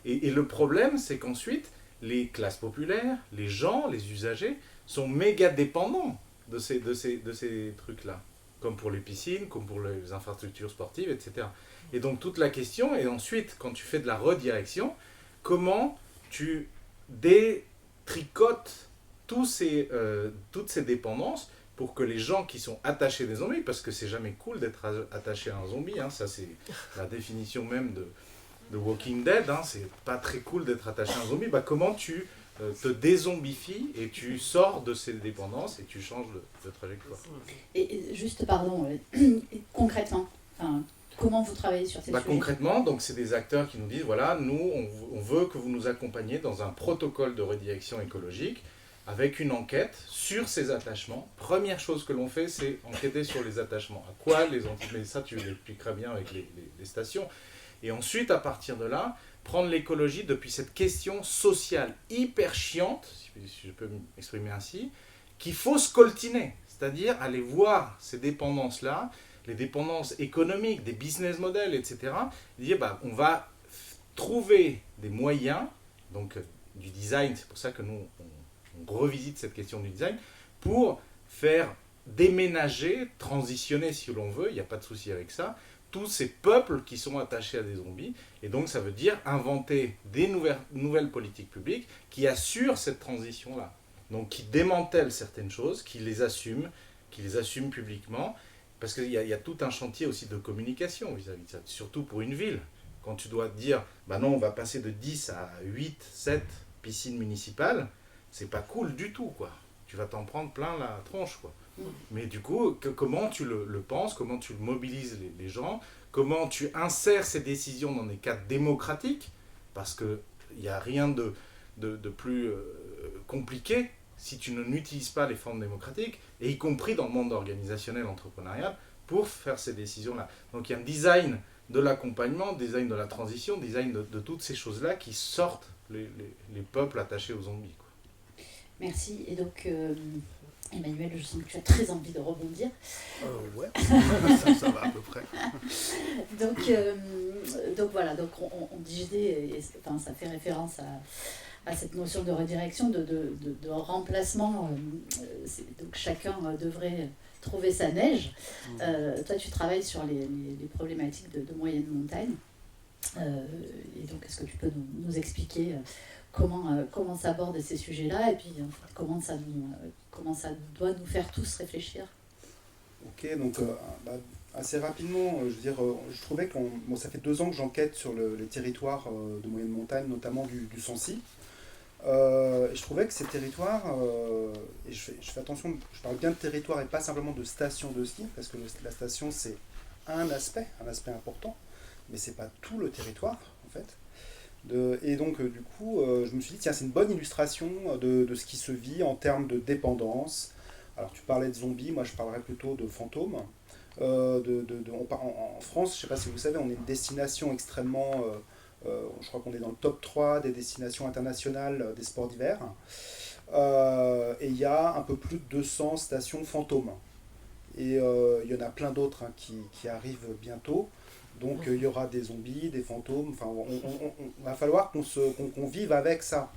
Et le problème, c'est qu'ensuite, les classes populaires, les gens, les usagers, sont méga dépendants de ces trucs-là, comme pour les piscines, comme pour les infrastructures sportives, etc. Et donc toute la question est ensuite, quand tu fais de la redirection, comment tu détricotes toutes ces dépendances pour que les gens qui sont attachés des zombies, parce que c'est jamais cool d'être attaché à un zombie, ça c'est la définition même de Walking Dead, c'est pas très cool d'être attaché à un zombie, comment tu te dézombifies et tu sors de ces dépendances et tu changes de trajectoire. Et juste, pardon, concrètement, comment vous travaillez sur ces sujets? Concrètement, donc c'est des acteurs qui nous disent, voilà, nous, on veut que vous nous accompagniez dans un protocole de redirection écologique avec une enquête sur ces attachements. Première chose que l'on fait, c'est enquêter sur les attachements. À quoi les entités, ça tu l'expliqueras bien avec les stations. Et ensuite, à partir de là, prendre l'écologie depuis cette question sociale hyper chiante, si je peux m'exprimer ainsi, qu'il faut scoltiner, c'est-à-dire aller voir ces dépendances-là, les dépendances économiques, des business models, etc. Et dire, on va trouver des moyens, donc du design, c'est pour ça que nous, on revisite cette question du design, pour faire déménager, transitionner si l'on veut, il n'y a pas de souci avec ça, tous ces peuples qui sont attachés à des zombies. Et donc ça veut dire inventer des nouvelles politiques publiques qui assurent cette transition-là. Donc qui démantèlent certaines choses, qui les assument publiquement, parce qu'il y a tout un chantier aussi de communication vis-à-vis de ça, surtout pour une ville. Quand tu dois te dire, non, on va passer de 10 à 8, 7 piscines municipales, c'est pas cool du tout, quoi. Tu vas t'en prendre plein la tronche, quoi. Mais du coup, comment tu le penses, comment tu mobilises les gens, comment tu insères ces décisions dans des cadres démocratiques, parce qu'il n'y a rien de plus compliqué si tu n'utilises pas les formes démocratiques, et y compris dans le monde organisationnel, entrepreneurial, pour faire ces décisions-là. Donc il y a un design de l'accompagnement, design de la transition, design de toutes ces choses-là qui sortent les peuples attachés aux zombies, quoi. Merci. Et donc, Emmanuel, je sens que tu as très envie de rebondir. Ouais, ça va à peu près. Donc voilà, donc on disait, enfin, ça fait référence à cette notion de redirection, de remplacement. Donc chacun devrait trouver sa neige. Toi, tu travailles sur les problématiques de moyenne montagne. Et donc, est-ce que tu peux nous expliquer comment s'abordent ces sujets-là et puis comment ça doit nous faire tous réfléchir? Ok, donc assez rapidement, je veux dire, je trouvais ça fait 2 ans que j'enquête sur les territoires de moyenne montagne, notamment du Sancy. Je trouvais que ces territoires, et je fais attention, je parle bien de territoire et pas simplement de station de ski, parce que la station c'est un aspect important, mais c'est pas tout le territoire en fait. Et donc du coup, je me suis dit, tiens, c'est une bonne illustration de ce qui se vit en termes de dépendance. Alors tu parlais de zombies, moi je parlerais plutôt de fantômes. En France, je ne sais pas si vous savez, on est une destination extrêmement... je crois qu'on est dans le top 3 des destinations internationales des sports d'hiver. Et il y a un peu plus de 200 stations fantômes. Et il y en a plein d'autres qui arrivent bientôt. Donc il y aura des zombies, des fantômes. Enfin, va falloir qu'on vive avec ça,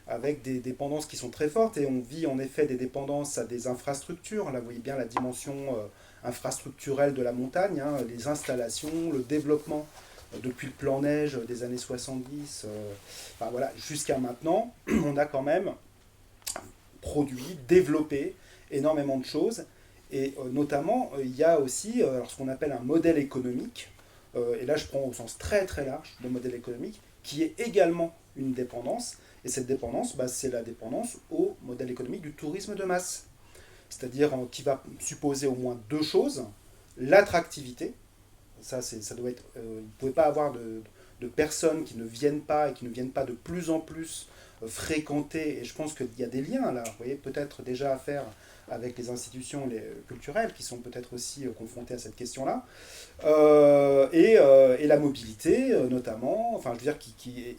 avec des dépendances qui sont très fortes. Et on vit en effet des dépendances à des infrastructures. Là, vous voyez bien la dimension infrastructurelle de la montagne, hein, les installations, le développement depuis le plan neige des années 70, enfin, voilà, jusqu'à maintenant, on a quand même produit, développé énormément de choses. Et notamment, il y a aussi ce qu'on appelle un modèle économique, et là je prends au sens très très large de modèle économique, qui est également une dépendance. Et cette dépendance, c'est la dépendance au modèle économique du tourisme de masse. C'est-à-dire qui va supposer au moins 2 choses. L'attractivité, ça doit être, vous ne pouvez pas avoir de personnes qui ne viennent pas et qui ne viennent pas de plus en plus fréquenter, et je pense qu'il y a des liens là, vous voyez, peut-être déjà à faire avec les institutions culturelles qui sont peut-être aussi confrontées à cette question-là, et la mobilité notamment, enfin je veux dire,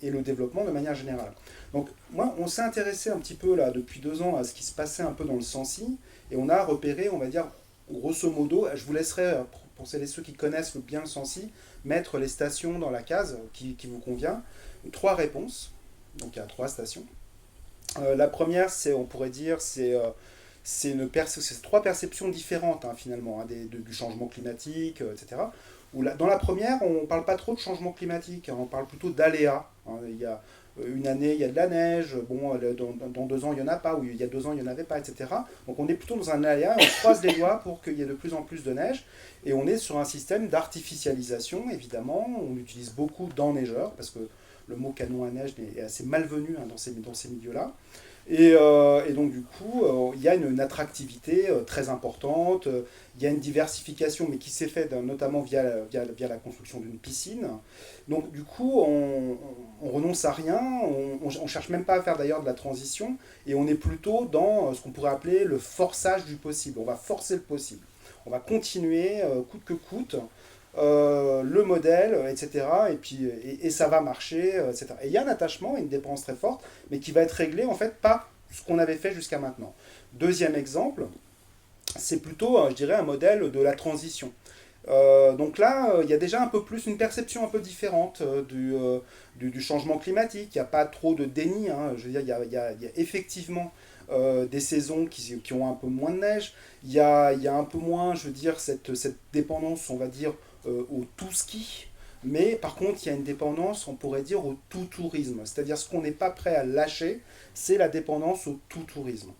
et le développement de manière générale. Donc moi, on s'est intéressé un petit peu là depuis 2 ans à ce qui se passait un peu dans le Sancy, et on a repéré, on va dire, grosso modo, je vous laisserai, pour celles et ceux qui connaissent bien le Sancy, mettre les stations dans la case qui vous convient. 3 réponses, donc il y a 3 stations. La première, on pourrait dire, c'est 3 perceptions différentes hein, finalement, hein, du changement climatique, etc. Dans la première, on ne parle pas trop de changement climatique, hein, on parle plutôt d'aléas. Hein. Il y a une année, il y a de la neige, bon, dans 2 ans, il n'y en a pas, ou il y a 2 ans, il n'y en avait pas, etc. Donc on est plutôt dans un aléa, on croise les doigts pour qu'il y ait de plus en plus de neige, et on est sur un système d'artificialisation, évidemment, on l'utilise beaucoup dans neigeurs, parce que le mot canon à neige est assez malvenu hein, dans ces milieux-là. Et donc du coup, il y a une attractivité très importante, il y a une diversification, mais qui s'est faite notamment via la construction d'une piscine. Donc du coup, on renonce à rien, on ne cherche même pas à faire d'ailleurs de la transition, et on est plutôt dans ce qu'on pourrait appeler le forçage du possible. On va forcer le possible. On va continuer coûte que coûte, le modèle, etc. Et ça va marcher, etc. Et il y a un attachement, une dépendance très forte, mais qui va être réglé en fait par ce qu'on avait fait jusqu'à maintenant. Deuxième exemple, c'est plutôt, je dirais, un modèle de la transition. Donc là, il y a déjà un peu plus une perception un peu différente du changement climatique. Il n'y a pas trop de déni. Hein. Je veux dire, il y a effectivement des saisons qui ont un peu moins de neige. Il y a un peu moins, je veux dire, cette dépendance, on va dire, au tout ski. Mais par contre, il y a une dépendance, on pourrait dire, au tout tourisme. C'est-à-dire ce qu'on n'est pas prêt à lâcher, c'est la dépendance au tout tourisme.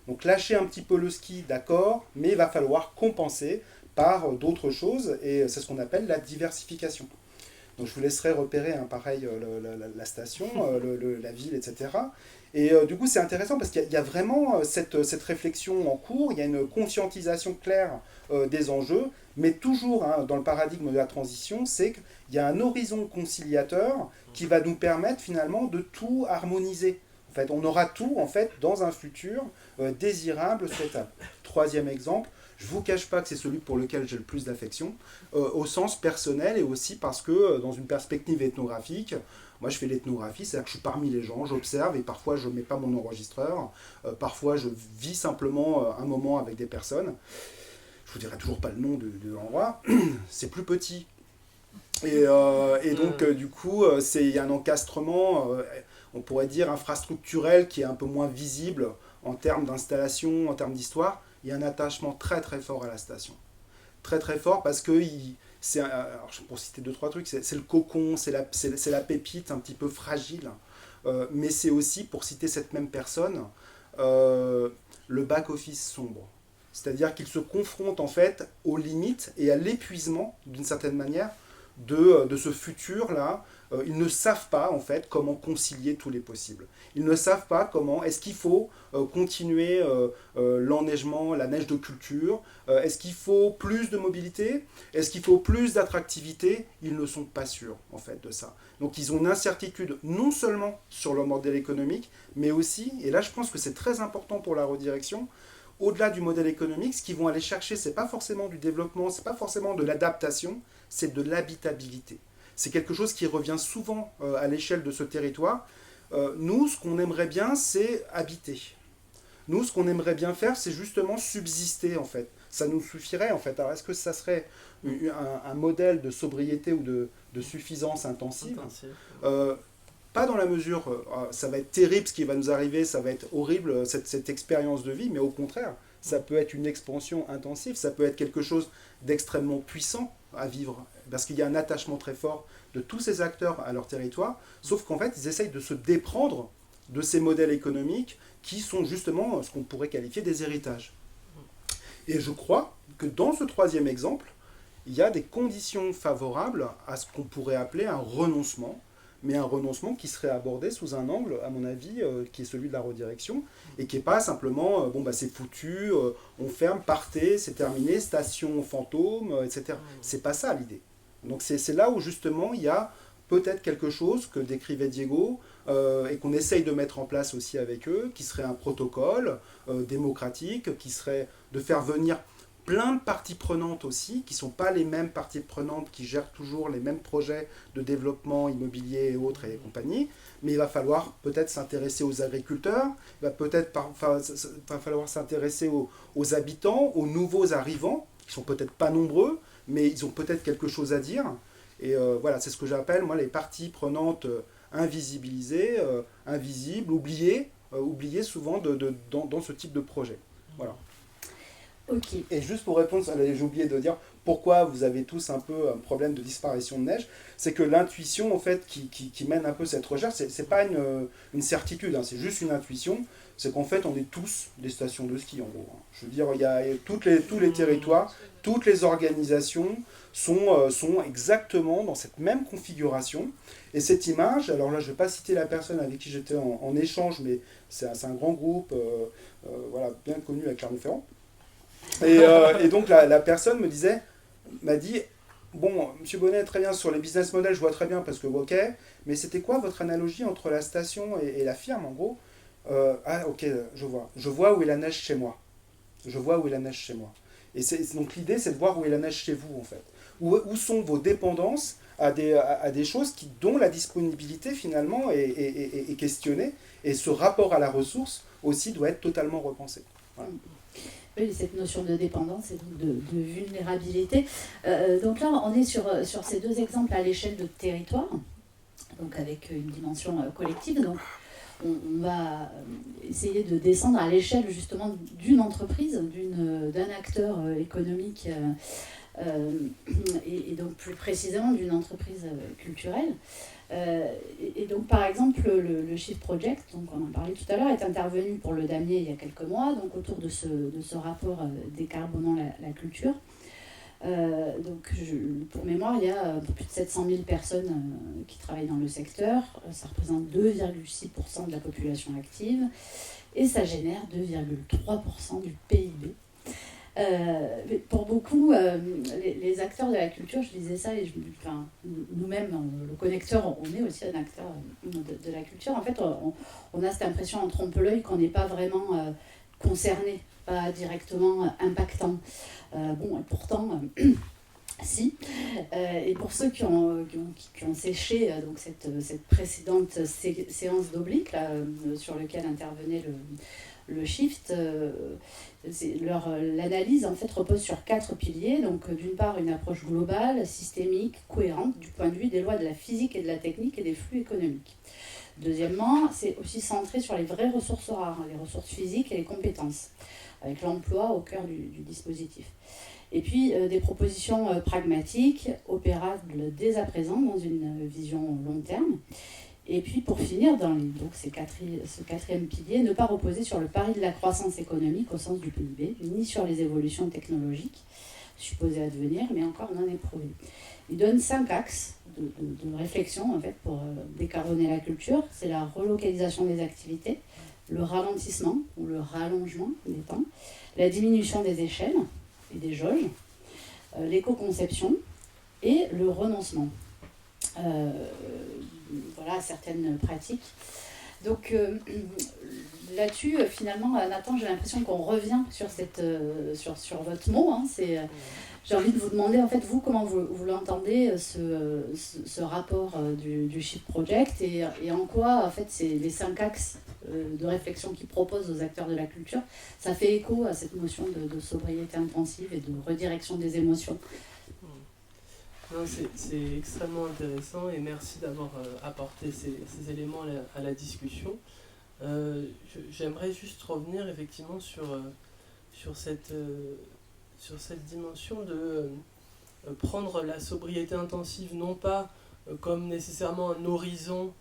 Donc lâcher un petit peu le ski, d'accord, mais il va falloir compenser par d'autres choses, et c'est ce qu'on appelle la diversification. Donc je vous laisserai repérer, hein, pareil, la station, la ville, etc. Et du coup, c'est intéressant parce qu'il y a vraiment cette réflexion en cours, il y a une conscientisation claire des enjeux, mais toujours hein, dans le paradigme de la transition, c'est qu'il y a un horizon conciliateur qui va nous permettre finalement de tout harmoniser. En fait, on aura tout en fait, dans un futur désirable, souhaitable. Troisième exemple, Je ne vous cache pas que c'est celui pour lequel j'ai le plus d'affection, au sens personnel et aussi parce que dans une perspective ethnographique, moi je fais l'ethnographie, c'est-à-dire que je suis parmi les gens, j'observe et parfois je ne mets pas mon enregistreur, parfois je vis simplement un moment avec des personnes. Je ne vous dirai toujours pas le nom de l'endroit, c'est plus petit. Et donc du coup, il y a un encastrement, on pourrait dire infrastructurel, qui est un peu moins visible en termes d'installation, en termes d'histoire. Il y a un attachement très très fort à la station. Très très fort parce que, alors, pour citer 2-3 trucs, c'est le cocon, c'est la pépite un petit peu fragile. Mais c'est aussi, pour citer cette même personne, le back-office sombre. C'est-à-dire qu'il se confronte en fait aux limites et à l'épuisement, d'une certaine manière, de ce futur-là. Ils ne savent pas en fait comment concilier tous les possibles. Ils ne savent pas comment, est-ce qu'il faut continuer l'enneigement, la neige de culture, est-ce qu'il faut plus de mobilité, est-ce qu'il faut plus d'attractivité. Ils ne sont pas sûrs en fait de ça. Donc ils ont une incertitude non seulement sur le modèle économique, mais aussi, et là je pense que c'est très important pour la redirection, au-delà du modèle économique, ce qu'ils vont aller chercher, c'est pas forcément du développement, c'est pas forcément de l'adaptation, c'est de l'habitabilité. C'est quelque chose qui revient souvent à l'échelle de ce territoire. Nous, ce qu'on aimerait bien, c'est habiter. Nous, ce qu'on aimerait bien faire, c'est justement subsister, en fait. Ça nous suffirait, en fait. Alors, est-ce que ça serait un modèle de sobriété ou de suffisance intensive ? Pas dans la mesure, ça va être terrible ce qui va nous arriver, ça va être horrible cette expérience de vie, mais au contraire, ça peut être une expansion intensive, ça peut être quelque chose d'extrêmement puissant à vivre, parce qu'il y a un attachement très fort de tous ces acteurs à leur territoire, sauf qu'en fait, ils essayent de se déprendre de ces modèles économiques qui sont justement ce qu'on pourrait qualifier des héritages. Et je crois que dans ce troisième exemple, il y a des conditions favorables à ce qu'on pourrait appeler un renoncement, mais un renoncement qui serait abordé sous un angle, à mon avis, qui est celui de la redirection, et qui n'est pas simplement, c'est foutu, on ferme, partez, c'est terminé, station fantôme, etc. C'est pas ça l'idée. Donc c'est là où justement il y a peut-être quelque chose que décrivait Diego, et qu'on essaye de mettre en place aussi avec eux, qui serait un protocole démocratique, qui serait de faire venir plein de parties prenantes aussi, qui ne sont pas les mêmes parties prenantes, qui gèrent toujours les mêmes projets de développement immobilier et autres et compagnie, mais il va falloir peut-être s'intéresser aux agriculteurs, il va peut-être falloir s'intéresser aux habitants, aux nouveaux arrivants, qui sont peut-être pas nombreux, mais ils ont peut-être quelque chose à dire. Et voilà, c'est ce que j'appelle, moi, les parties prenantes invisibilisées, invisibles, oubliées souvent dans ce type de projet. Voilà. Ok. Et juste pour répondre, j'ai oublié de dire pourquoi vous avez tous un peu un problème de disparition de neige, c'est que l'intuition en fait qui mène un peu cette recherche, c'est pas une certitude, hein, c'est juste une intuition, c'est qu'en fait on est tous des stations de ski en gros. Hein. Je veux dire, il y a tous les territoires, toutes les organisations sont exactement dans cette même configuration. Et cette image, alors là je ne vais pas citer la personne avec qui j'étais en échange, mais c'est un grand groupe voilà, bien connu à Clermont-Ferrand. Et donc la personne m'a dit, bon, monsieur Bonnet, très bien, sur les business models, je vois très bien, parce que ok, mais c'était quoi votre analogie entre la station et la firme, en gros ? Ah, ok, je vois où est la neige chez moi. Je vois où est la neige chez moi. Et donc l'idée, c'est de voir où est la neige chez vous, en fait. Où sont vos dépendances à des choses dont la disponibilité, finalement, est questionnée, et ce rapport à la ressource, aussi, doit être totalement repensé. Voilà. Oui, cette notion de dépendance et donc de vulnérabilité. Donc là, on est sur ces deux exemples à l'échelle de territoire, donc avec une dimension collective. Donc on va essayer de descendre à l'échelle justement d'une entreprise, d'un acteur économique, et donc plus précisément d'une entreprise culturelle. Et donc par exemple le Shift Project, donc on en parlait tout à l'heure, est intervenu pour le Damier il y a quelques mois, donc autour de ce rapport décarbonant la culture. Donc pour mémoire, il y a plus de 700 000 personnes qui travaillent dans le secteur, ça représente 2,6% de la population active et ça génère 2,3% du PIB. Pour beaucoup, les acteurs de la culture, je disais ça, et nous-mêmes, le connecteur, on est aussi un acteur de la culture. En fait, on a cette impression en trompe-l'œil qu'on n'est pas vraiment concernés, pas directement impactants. Bon, et pourtant, si. Et pour ceux qui ont séché donc cette précédente séance d'oblique là, sur laquelle intervenait le shift, l'analyse en fait repose sur 4 piliers. Donc d'une part une approche globale, systémique, cohérente du point de vue des lois de la physique et de la technique et des flux économiques. Deuxièmement, c'est aussi centré sur les vraies ressources rares, les ressources physiques et les compétences, avec l'emploi au cœur du dispositif. Et puis des propositions pragmatiques, opérables dès à présent dans une vision long terme. Et puis pour finir, dans ce quatrième pilier, ne pas reposer sur le pari de la croissance économique au sens du PIB, ni sur les évolutions technologiques supposées à devenir, mais encore non éprouvées. Il donne 5 axes de réflexion en fait, pour décarboner la culture. C'est la relocalisation des activités, le ralentissement ou le rallongement des temps, la diminution des échelles et des jauges, l'éco-conception et le renoncement. Voilà certaines pratiques. Donc là-dessus, finalement, Nathan, j'ai l'impression qu'on revient sur votre mot. Hein, j'ai envie de vous demander, en fait, vous, comment vous l'entendez, ce rapport du Shift Project et en quoi, en fait, c'est les 5 axes de réflexion qu'il propose aux acteurs de la culture, ça fait écho à cette notion de sobriété intensive et de redirection des émotions. Non, c'est extrêmement intéressant et merci d'avoir apporté ces éléments à la discussion. J'aimerais juste revenir effectivement sur cette dimension de prendre la sobriété intensive non pas comme nécessairement un horizon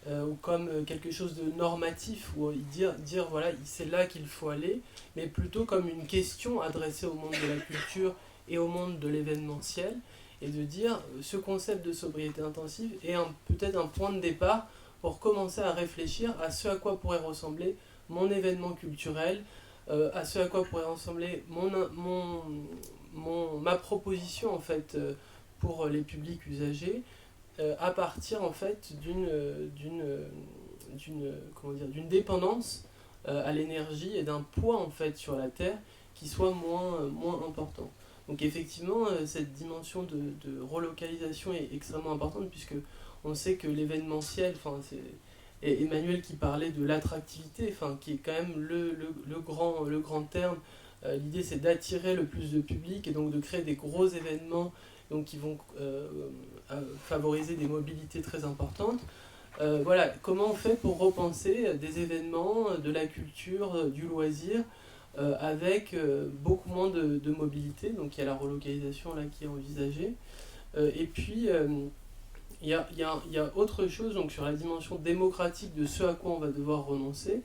ou comme quelque chose de normatif ou dire voilà c'est là qu'il faut aller, mais plutôt comme une question adressée au monde de la culture et au monde de l'événementiel, et de dire ce concept de sobriété intensive est peut-être un point de départ pour commencer à réfléchir à ce à quoi pourrait ressembler mon événement culturel, à ce à quoi pourrait ressembler ma proposition en fait pour les publics usagers, à partir en fait d'une dépendance à l'énergie et d'un poids en fait sur la Terre qui soit moins important. Donc effectivement, cette dimension de relocalisation est extrêmement importante puisque on sait que l'événementiel, c'est Emmanuel qui parlait de l'attractivité, qui est quand même le grand terme. L'idée c'est d'attirer le plus de public et donc de créer des gros événements donc, qui vont favoriser des mobilités très importantes. Voilà, comment on fait pour repenser des événements, de la culture, du loisir, avec beaucoup moins de mobilité, donc il y a la relocalisation là qui est envisagée. Et puis il y a autre chose donc, sur la dimension démocratique de ce à quoi on va devoir renoncer,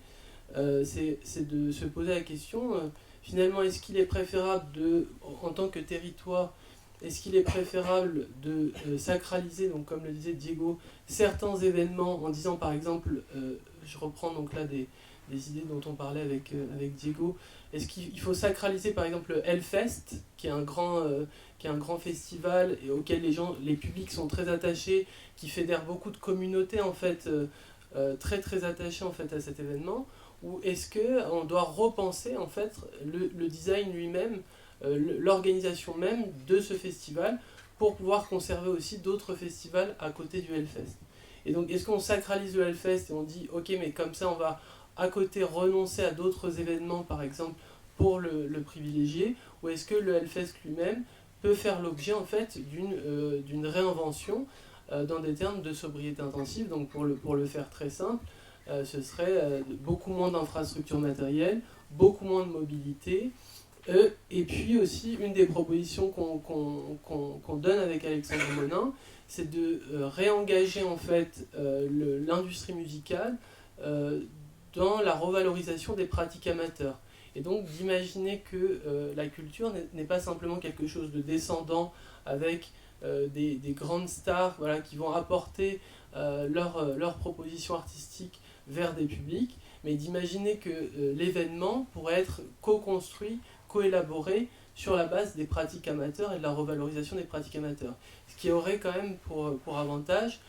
c'est de se poser la question, finalement est-ce qu'il est préférable en tant que territoire, est-ce qu'il est préférable de sacraliser, donc comme le disait Diego, certains événements en disant par exemple, je reprends donc là des idées dont on parlait avec Diego, est-ce qu'il faut sacraliser par exemple le Hellfest, qui est un grand festival et auquel les publics sont très attachés, qui fédère beaucoup de communautés en fait, très très attachées en fait à cet événement, ou est-ce qu'on doit repenser en fait le design lui-même, l'organisation même de ce festival pour pouvoir conserver aussi d'autres festivals à côté du Hellfest. Et donc est-ce qu'on sacralise le Hellfest et on dit ok mais comme ça on va à côté renoncer à d'autres événements par exemple pour le privilégier, ou est-ce que le Hellfest lui-même peut faire l'objet en fait d'une réinvention dans des termes de sobriété intensive. Donc pour le faire très simple, ce serait beaucoup moins d'infrastructures matérielles, beaucoup moins de mobilité, et puis aussi une des propositions qu'on donne avec Alexandre Monin, c'est de réengager en fait l'industrie musicale dans la revalorisation des pratiques amateurs. Et donc d'imaginer que la culture n'est pas simplement quelque chose de descendant avec des grandes stars qui vont apporter leurs propositions artistiques vers des publics, mais d'imaginer que l'événement pourrait être co-construit, co-élaboré sur la base des pratiques amateurs et de la revalorisation des pratiques amateurs. Ce qui aurait quand même pour avantage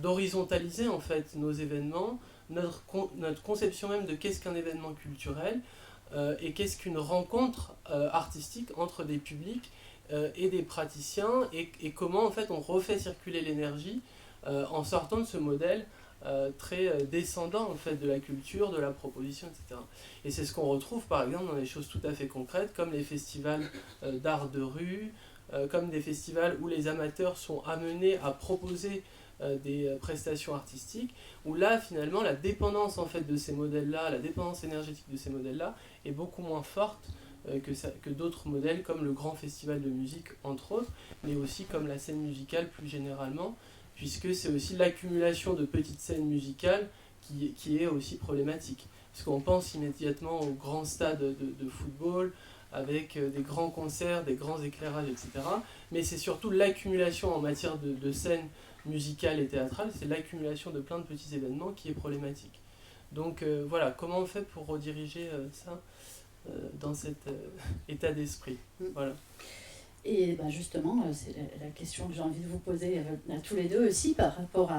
d'horizontaliser en fait nos événements, notre conception même de qu'est-ce qu'un événement culturel et qu'est-ce qu'une rencontre artistique entre des publics et des praticiens et comment en fait on refait circuler l'énergie en sortant de ce modèle très descendant en fait de la culture, de la proposition, etc. Et c'est ce qu'on retrouve par exemple dans des choses tout à fait concrètes comme les festivals d'art de rue, comme des festivals où les amateurs sont amenés à proposer des prestations artistiques, où là finalement la dépendance en fait de ces modèles-là, la dépendance énergétique de ces modèles-là est beaucoup moins forte que d'autres modèles comme le grand festival de musique entre autres, mais aussi comme la scène musicale plus généralement, puisque c'est aussi l'accumulation de petites scènes musicales qui est aussi problématique. Parce qu'on pense immédiatement aux grands stades de football, avec des grands concerts, des grands éclairages, etc. Mais c'est surtout l'accumulation en matière de scènes musicales et théâtrales, c'est l'accumulation de plein de petits événements qui est problématique. Donc voilà, comment on fait pour rediriger ça dans cet état d'esprit. Voilà. Et ben justement, c'est la question que j'ai envie de vous poser à tous les deux aussi par rapport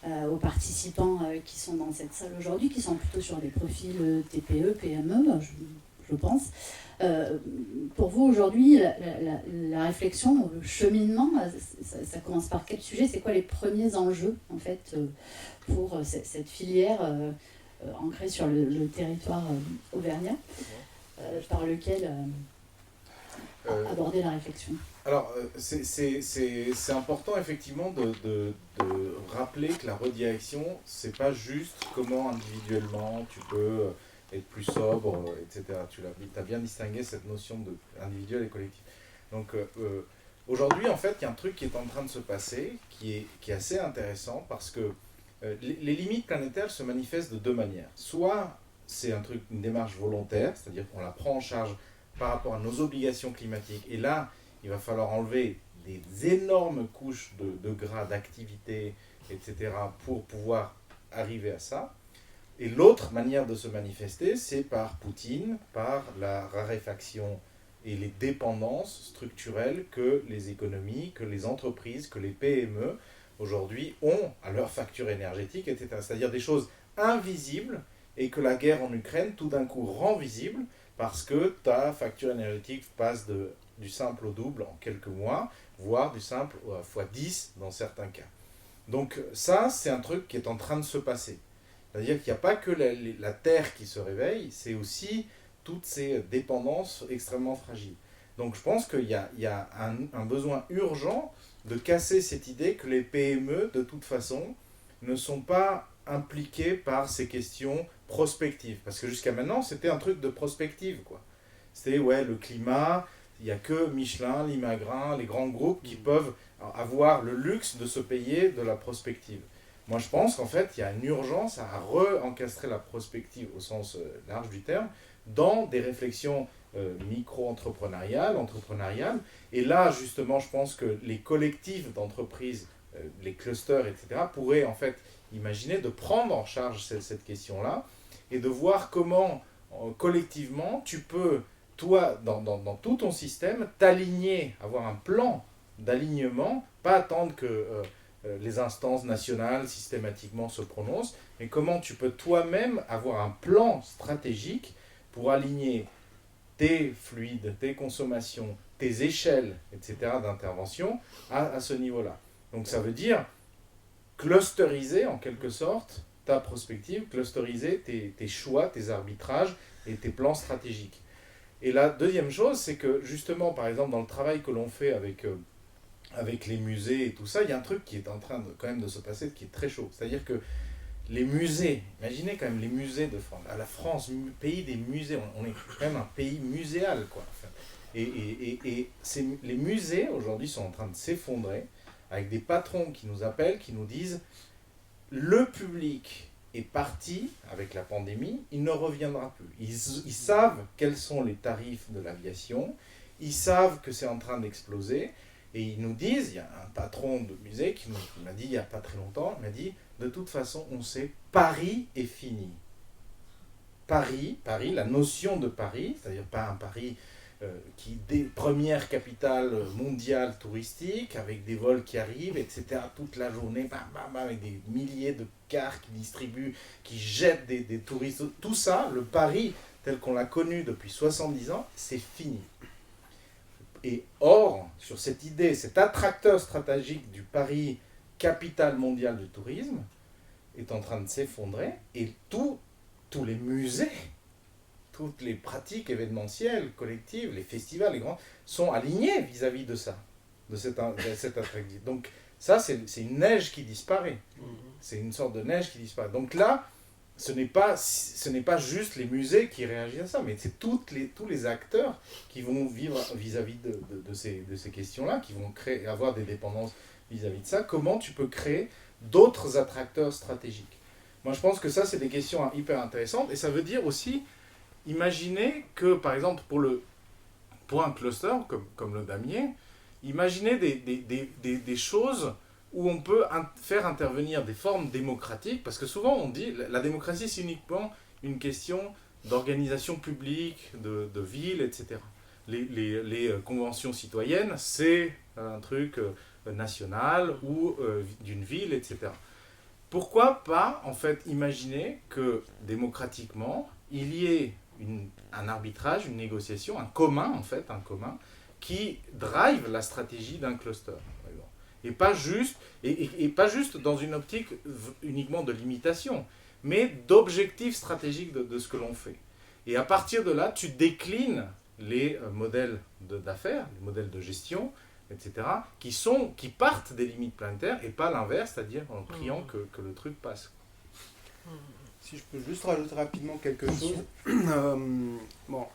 aux participants qui sont dans cette salle aujourd'hui, qui sont plutôt sur des profils TPE, PME, je pense. Pour vous aujourd'hui, la réflexion, le cheminement, ça commence par quel sujet? C'est quoi les premiers enjeux en fait pour cette filière ancrée sur le territoire auvergnat, par lequel aborder la réflexion? Alors, c'est important effectivement de rappeler que la redirection, c'est pas juste comment individuellement tu peux être plus sobre, etc. Tu as bien distingué cette notion d'individuel et collectif. Donc aujourd'hui, en fait, il y a un truc qui est en train de se passer qui est assez intéressant parce que les limites planétaires se manifestent de deux manières. Soit c'est une démarche volontaire, c'est-à-dire qu'on la prend en charge par rapport à nos obligations climatiques. Et là, il va falloir enlever des énormes couches de gras, d'activité, etc. pour pouvoir arriver à ça. Et l'autre manière de se manifester, c'est par Poutine, par la raréfaction et les dépendances structurelles que les économies, que les entreprises, que les PME aujourd'hui ont à leur facture énergétique, etc. C'est-à-dire des choses invisibles et que la guerre en Ukraine tout d'un coup rend visible parce que ta facture énergétique passe du simple au double en quelques mois, voire du simple fois 10 dans certains cas. Donc ça, c'est un truc qui est en train de se passer. C'est-à-dire qu'il n'y a pas que la Terre qui se réveille, c'est aussi toutes ces dépendances extrêmement fragiles. Donc je pense qu'il y a un besoin urgent de casser cette idée que les PME, de toute façon, ne sont pas impliqués par ces questions prospectives. Parce que jusqu'à maintenant, c'était un truc de prospective, quoi. C'était, le climat, il n'y a que Michelin, Limagrin, les grands groupes qui peuvent avoir le luxe de se payer de la prospective. Moi, je pense qu'en fait, il y a une urgence à re-encastrer la prospective au sens large du terme dans des réflexions micro-entrepreneuriales, entrepreneuriales. Et là, justement, je pense que les collectifs d'entreprises, les clusters, etc., pourraient en fait imaginer de prendre en charge cette question-là et de voir comment, collectivement, tu peux, toi, dans tout ton système, t'aligner, avoir un plan d'alignement, pas attendre que les instances nationales systématiquement se prononcent, mais comment tu peux toi-même avoir un plan stratégique pour aligner tes fluides, tes consommations, tes échelles, etc. d'intervention à ce niveau-là. Donc ça veut dire clusteriser en quelque sorte ta prospective, clusteriser tes choix, tes arbitrages et tes plans stratégiques. Et la deuxième chose, c'est que justement, par exemple, dans le travail que l'on fait avec les musées et tout ça, il y a un truc qui est en train quand même de se passer qui est très chaud. C'est-à-dire que les musées, imaginez quand même les musées de France, à la France, pays des musées, on est quand même un pays muséal, quoi. Et les musées aujourd'hui sont en train de s'effondrer avec des patrons qui nous appellent, qui nous disent le public est parti avec la pandémie, il ne reviendra plus. Ils savent quels sont les tarifs de l'aviation, ils savent que c'est en train d'exploser, et ils nous disent, il y a un patron de musée qui m'a dit il n'y a pas très longtemps, il m'a dit, de toute façon, on sait, Paris est fini. Paris, la notion de Paris, c'est-à-dire pas un Paris première capitale mondiale touristique, avec des vols qui arrivent, etc., toute la journée, bam, bam, bam, avec des milliers de cars qui distribuent, qui jettent des touristes. Tout ça, le Paris tel qu'on l'a connu depuis 70 ans, c'est fini. Et or, sur cette idée, cet attracteur stratégique du Paris, capitale mondiale du tourisme, est en train de s'effondrer, et tous les musées, toutes les pratiques événementielles, collectives, les festivals, les grands, sont alignés vis-à-vis de ça, de cette attractivité. Donc ça, c'est une neige qui disparaît. C'est une sorte de neige qui disparaît. Donc là, ce n'est pas juste les musées qui réagissent à ça, mais c'est tous les acteurs qui vont vivre vis-à-vis de ces questions-là, qui vont avoir des dépendances vis-à-vis de ça. Comment tu peux créer d'autres attracteurs stratégiques? Moi, je pense que ça, c'est des questions hyper intéressantes, et ça veut dire aussi, imaginez que, par exemple, pour un cluster comme le damier, imaginez des choses où on peut faire intervenir des formes démocratiques, parce que souvent on dit la démocratie c'est uniquement une question d'organisation publique, de ville, etc. Les conventions citoyennes, c'est un truc national ou d'une ville, etc. Pourquoi pas en fait imaginer que démocratiquement il y ait un arbitrage, une négociation, un commun qui drive la stratégie d'un cluster. Et pas juste dans une optique uniquement de limitation, mais d'objectif stratégique de ce que l'on fait. Et à partir de là, tu déclines les modèles d'affaires, les modèles de gestion, etc., qui partent des limites planétaires et pas l'inverse, c'est-à-dire en priant que le truc passe. Si je peux juste rajouter rapidement quelque chose. Bon.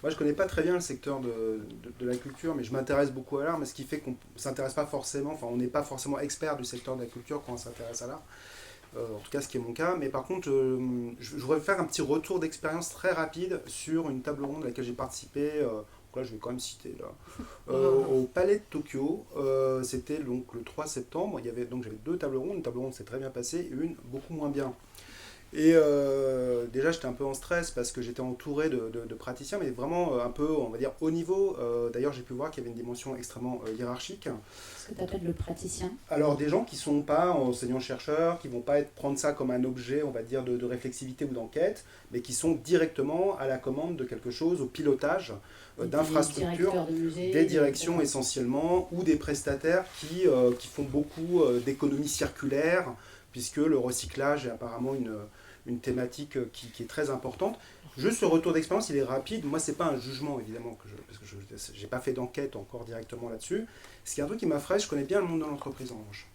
Moi, je ne connais pas très bien le secteur de la culture, mais je m'intéresse beaucoup à l'art, mais ce qui fait qu'on ne s'intéresse pas forcément, enfin, on n'est pas forcément expert du secteur de la culture quand on s'intéresse à l'art. En tout cas, ce qui est mon cas. Mais par contre, je voudrais faire un petit retour d'expérience très rapide sur une table ronde à laquelle j'ai participé. Là, je vais quand même citer là. Au Palais de Tokyo, c'était donc le 3 septembre. J'avais 2 tables rondes. Une table ronde s'est très bien passée et une beaucoup moins bien. Et déjà j'étais un peu en stress parce que j'étais entouré de praticiens, mais vraiment un peu, on va dire, haut niveau. D'ailleurs j'ai pu voir qu'il y avait une dimension extrêmement hiérarchique. Qu'est-ce que tu appelles le praticien? Alors des gens qui ne sont pas enseignants-chercheurs, qui ne vont pas prendre ça comme un objet, on va dire, de réflexivité ou d'enquête, mais qui sont directement à la commande de quelque chose, au pilotage d'infrastructures, des directions essentiellement, ou des prestataires qui font beaucoup d'économie circulaire, puisque le recyclage est apparemment une thématique qui est très importante. Juste ce retour d'expérience, il est rapide. Moi, ce n'est pas un jugement, évidemment, parce que je n'ai pas fait d'enquête encore directement là-dessus. Ce qui est un truc qui m'affraie, je connais bien le monde de l'entreprise, en revanche.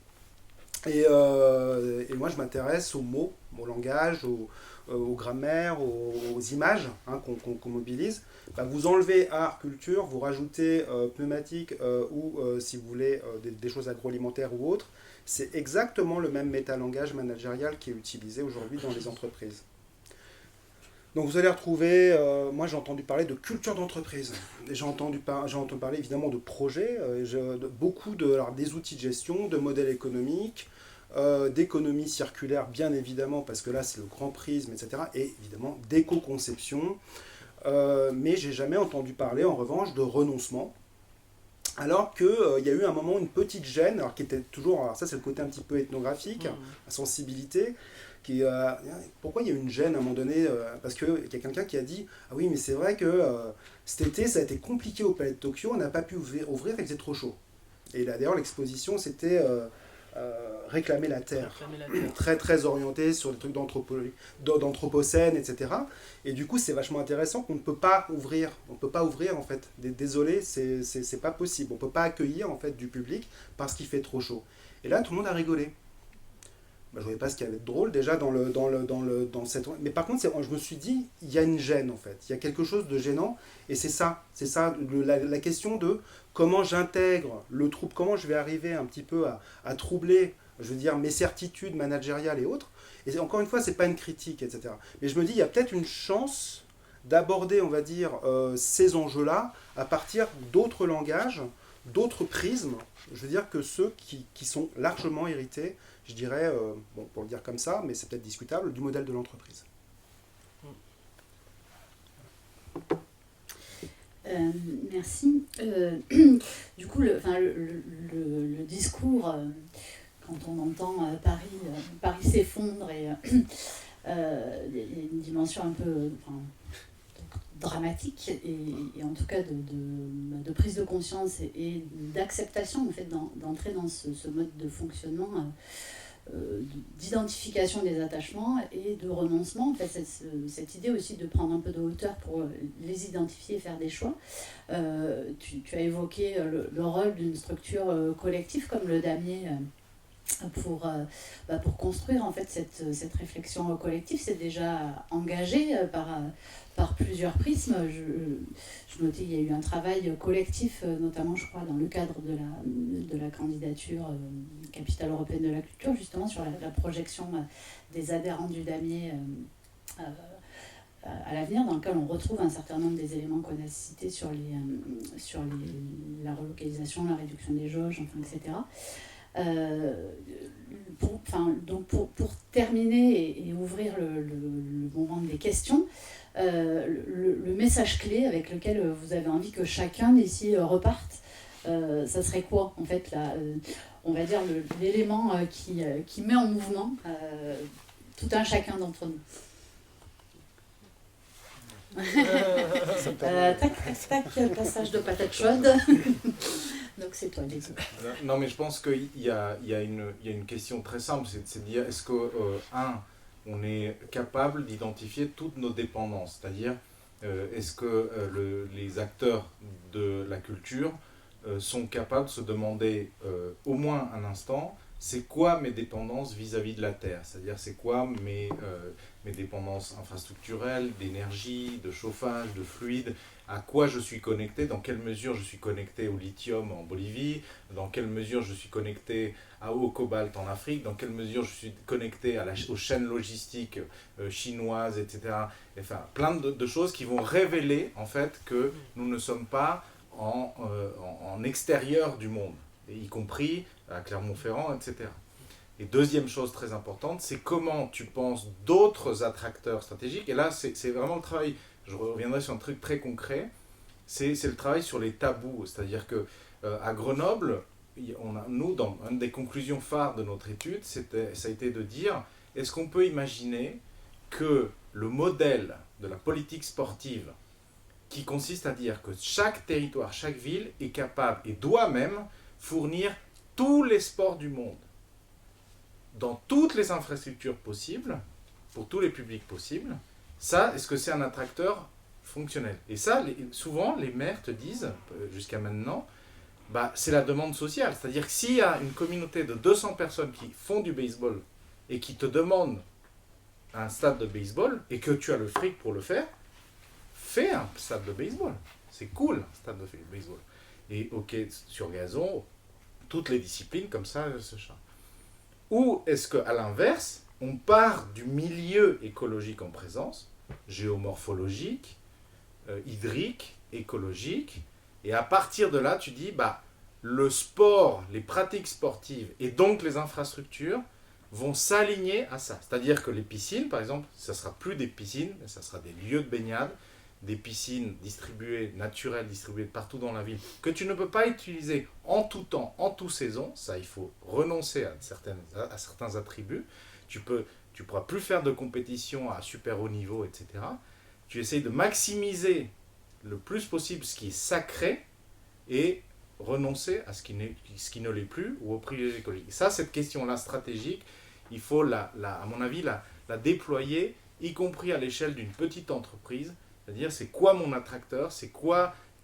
Et moi, je m'intéresse aux mots, au langage, aux grammaires, aux images qu'on mobilise. Vous enlevez art, culture, vous rajoutez pneumatique ou, si vous voulez, des choses agroalimentaires ou autres. C'est exactement le même métalangage managérial qui est utilisé aujourd'hui dans les entreprises. Donc vous allez retrouver, moi j'ai entendu parler de culture d'entreprise, j'ai entendu parler évidemment de projets, beaucoup des outils de gestion, de modèles économiques, d'économie circulaire bien évidemment, parce que là c'est le grand prisme, etc. Et évidemment d'éco-conception, mais j'ai jamais entendu parler en revanche de renoncement. Alors qu'il y a eu un moment une petite gêne, alors qui était toujours, alors ça c'est le côté un petit peu ethnographique, la sensibilité, pourquoi il y a eu une gêne à un moment donné, parce qu'il y a quelqu'un qui a dit « Ah oui, mais c'est vrai que cet été ça a été compliqué au Palais de Tokyo, on n'a pas pu ouvrir, il faisait trop chaud. » Et là d'ailleurs l'exposition c'était réclamer la terre, très très orienté sur des trucs d'anthropocène, etc. Et du coup c'est vachement intéressant qu'on ne peut pas ouvrir, en fait. Désolé, c'est pas possible, on ne peut pas accueillir en fait du public parce qu'il fait trop chaud. Et là tout le monde a rigolé. Je ne voyais pas ce qu'il y avait de drôle déjà dans cette... Mais par contre, je me suis dit, il y a une gêne en fait, il y a quelque chose de gênant, et c'est ça la question de comment j'intègre le trouble, comment je vais arriver un petit peu à troubler, je veux dire, mes certitudes managériales et autres. Et encore une fois, ce n'est pas une critique, etc. Mais je me dis, il y a peut-être une chance d'aborder, on va dire, ces enjeux-là à partir d'autres langages, d'autres prismes, je veux dire, que ceux qui sont largement hérités, je dirais, pour le dire comme ça, mais c'est peut-être discutable, du modèle de l'entreprise. Merci. Du coup, le discours, quand on entend Paris s'effondre et il y a une dimension un peu dramatique et en tout cas de prise de conscience et d'acceptation en fait, d'entrer dans ce mode de fonctionnement, d'identification des attachements et de renoncement. En fait, cette idée aussi de prendre un peu de hauteur pour les identifier et faire des choix. Tu as évoqué le rôle d'une structure collective comme le Damier pour construire en fait cette réflexion collective. C'est déjà engagé par plusieurs prismes. Je notais qu'il y a eu un travail collectif, notamment je crois dans le cadre de la candidature Capitale Européenne de la Culture, justement sur la projection des adhérents du Damier à l'avenir, dans lequel on retrouve un certain nombre des éléments qu'on a cités sur la relocalisation, la réduction des jauges, etc. Pour terminer et ouvrir le moment des questions, le message clé avec lequel vous avez envie que chacun d'ici reparte, ça serait quoi en fait là, on va dire l'élément qui met en mouvement tout un chacun d'entre nous. Tac, passage de patate chaude. Donc c'est toi, Diego. Non, mais je pense qu'il y a une question très simple, c'est de dire, est-ce que, on est capable d'identifier toutes nos dépendances, c'est-à-dire, est-ce que les acteurs de la culture sont capables de se demander au moins un instant, c'est quoi mes dépendances vis-à-vis de la Terre, c'est-à-dire c'est quoi mes dépendances infrastructurelles, d'énergie, de chauffage, de fluide, à quoi je suis connecté, dans quelle mesure je suis connecté au lithium en Bolivie, dans quelle mesure je suis connecté au cobalt en Afrique, dans quelle mesure je suis connecté aux chaînes logistiques chinoises, etc. Enfin, plein de choses qui vont révéler en fait que nous ne sommes pas en extérieur du monde, y compris à Clermont-Ferrand, etc. Et deuxième chose très importante, c'est comment tu penses d'autres attracteurs stratégiques. Et là, c'est vraiment le travail, je reviendrai sur un truc très concret, c'est le travail sur les tabous. C'est-à-dire qu'à Grenoble, nous, dans une des conclusions phares de notre étude, ça a été de dire, est-ce qu'on peut imaginer que le modèle de la politique sportive, qui consiste à dire que chaque territoire, chaque ville est capable et doit même fournir tous les sports du monde, dans toutes les infrastructures possibles, pour tous les publics possibles, ça, est-ce que c'est un attracteur fonctionnel? Et ça, souvent, les maires te disent, jusqu'à maintenant, c'est la demande sociale. C'est-à-dire que s'il y a une communauté de 200 personnes qui font du baseball et qui te demandent un stade de baseball et que tu as le fric pour le faire, fais un stade de baseball. C'est cool, un stade de baseball. Et ok, sur gazon, toutes les disciplines comme ça, ce chat. Ou est-ce qu'à l'inverse, on part du milieu écologique en présence, géomorphologique, hydrique, écologique, et à partir de là, tu dis, le sport, les pratiques sportives et donc les infrastructures vont s'aligner à ça. C'est-à-dire que les piscines, par exemple, ça ne sera plus des piscines, mais ça sera des lieux de baignade, des piscines distribuées, naturelles, distribuées partout dans la ville, que tu ne peux pas utiliser en tout temps, en toute saison. Ça, il faut renoncer à certains attributs. Tu pourras plus faire de compétition à super haut niveau, etc. Tu essayes de maximiser le plus possible ce qui est sacré et renoncer à ce qui ne l'est plus ou au privilège écologique. Ça, cette question-là stratégique, il faut, à mon avis, la déployer, y compris à l'échelle d'une petite entreprise. C'est-à-dire, c'est quoi mon attracteur,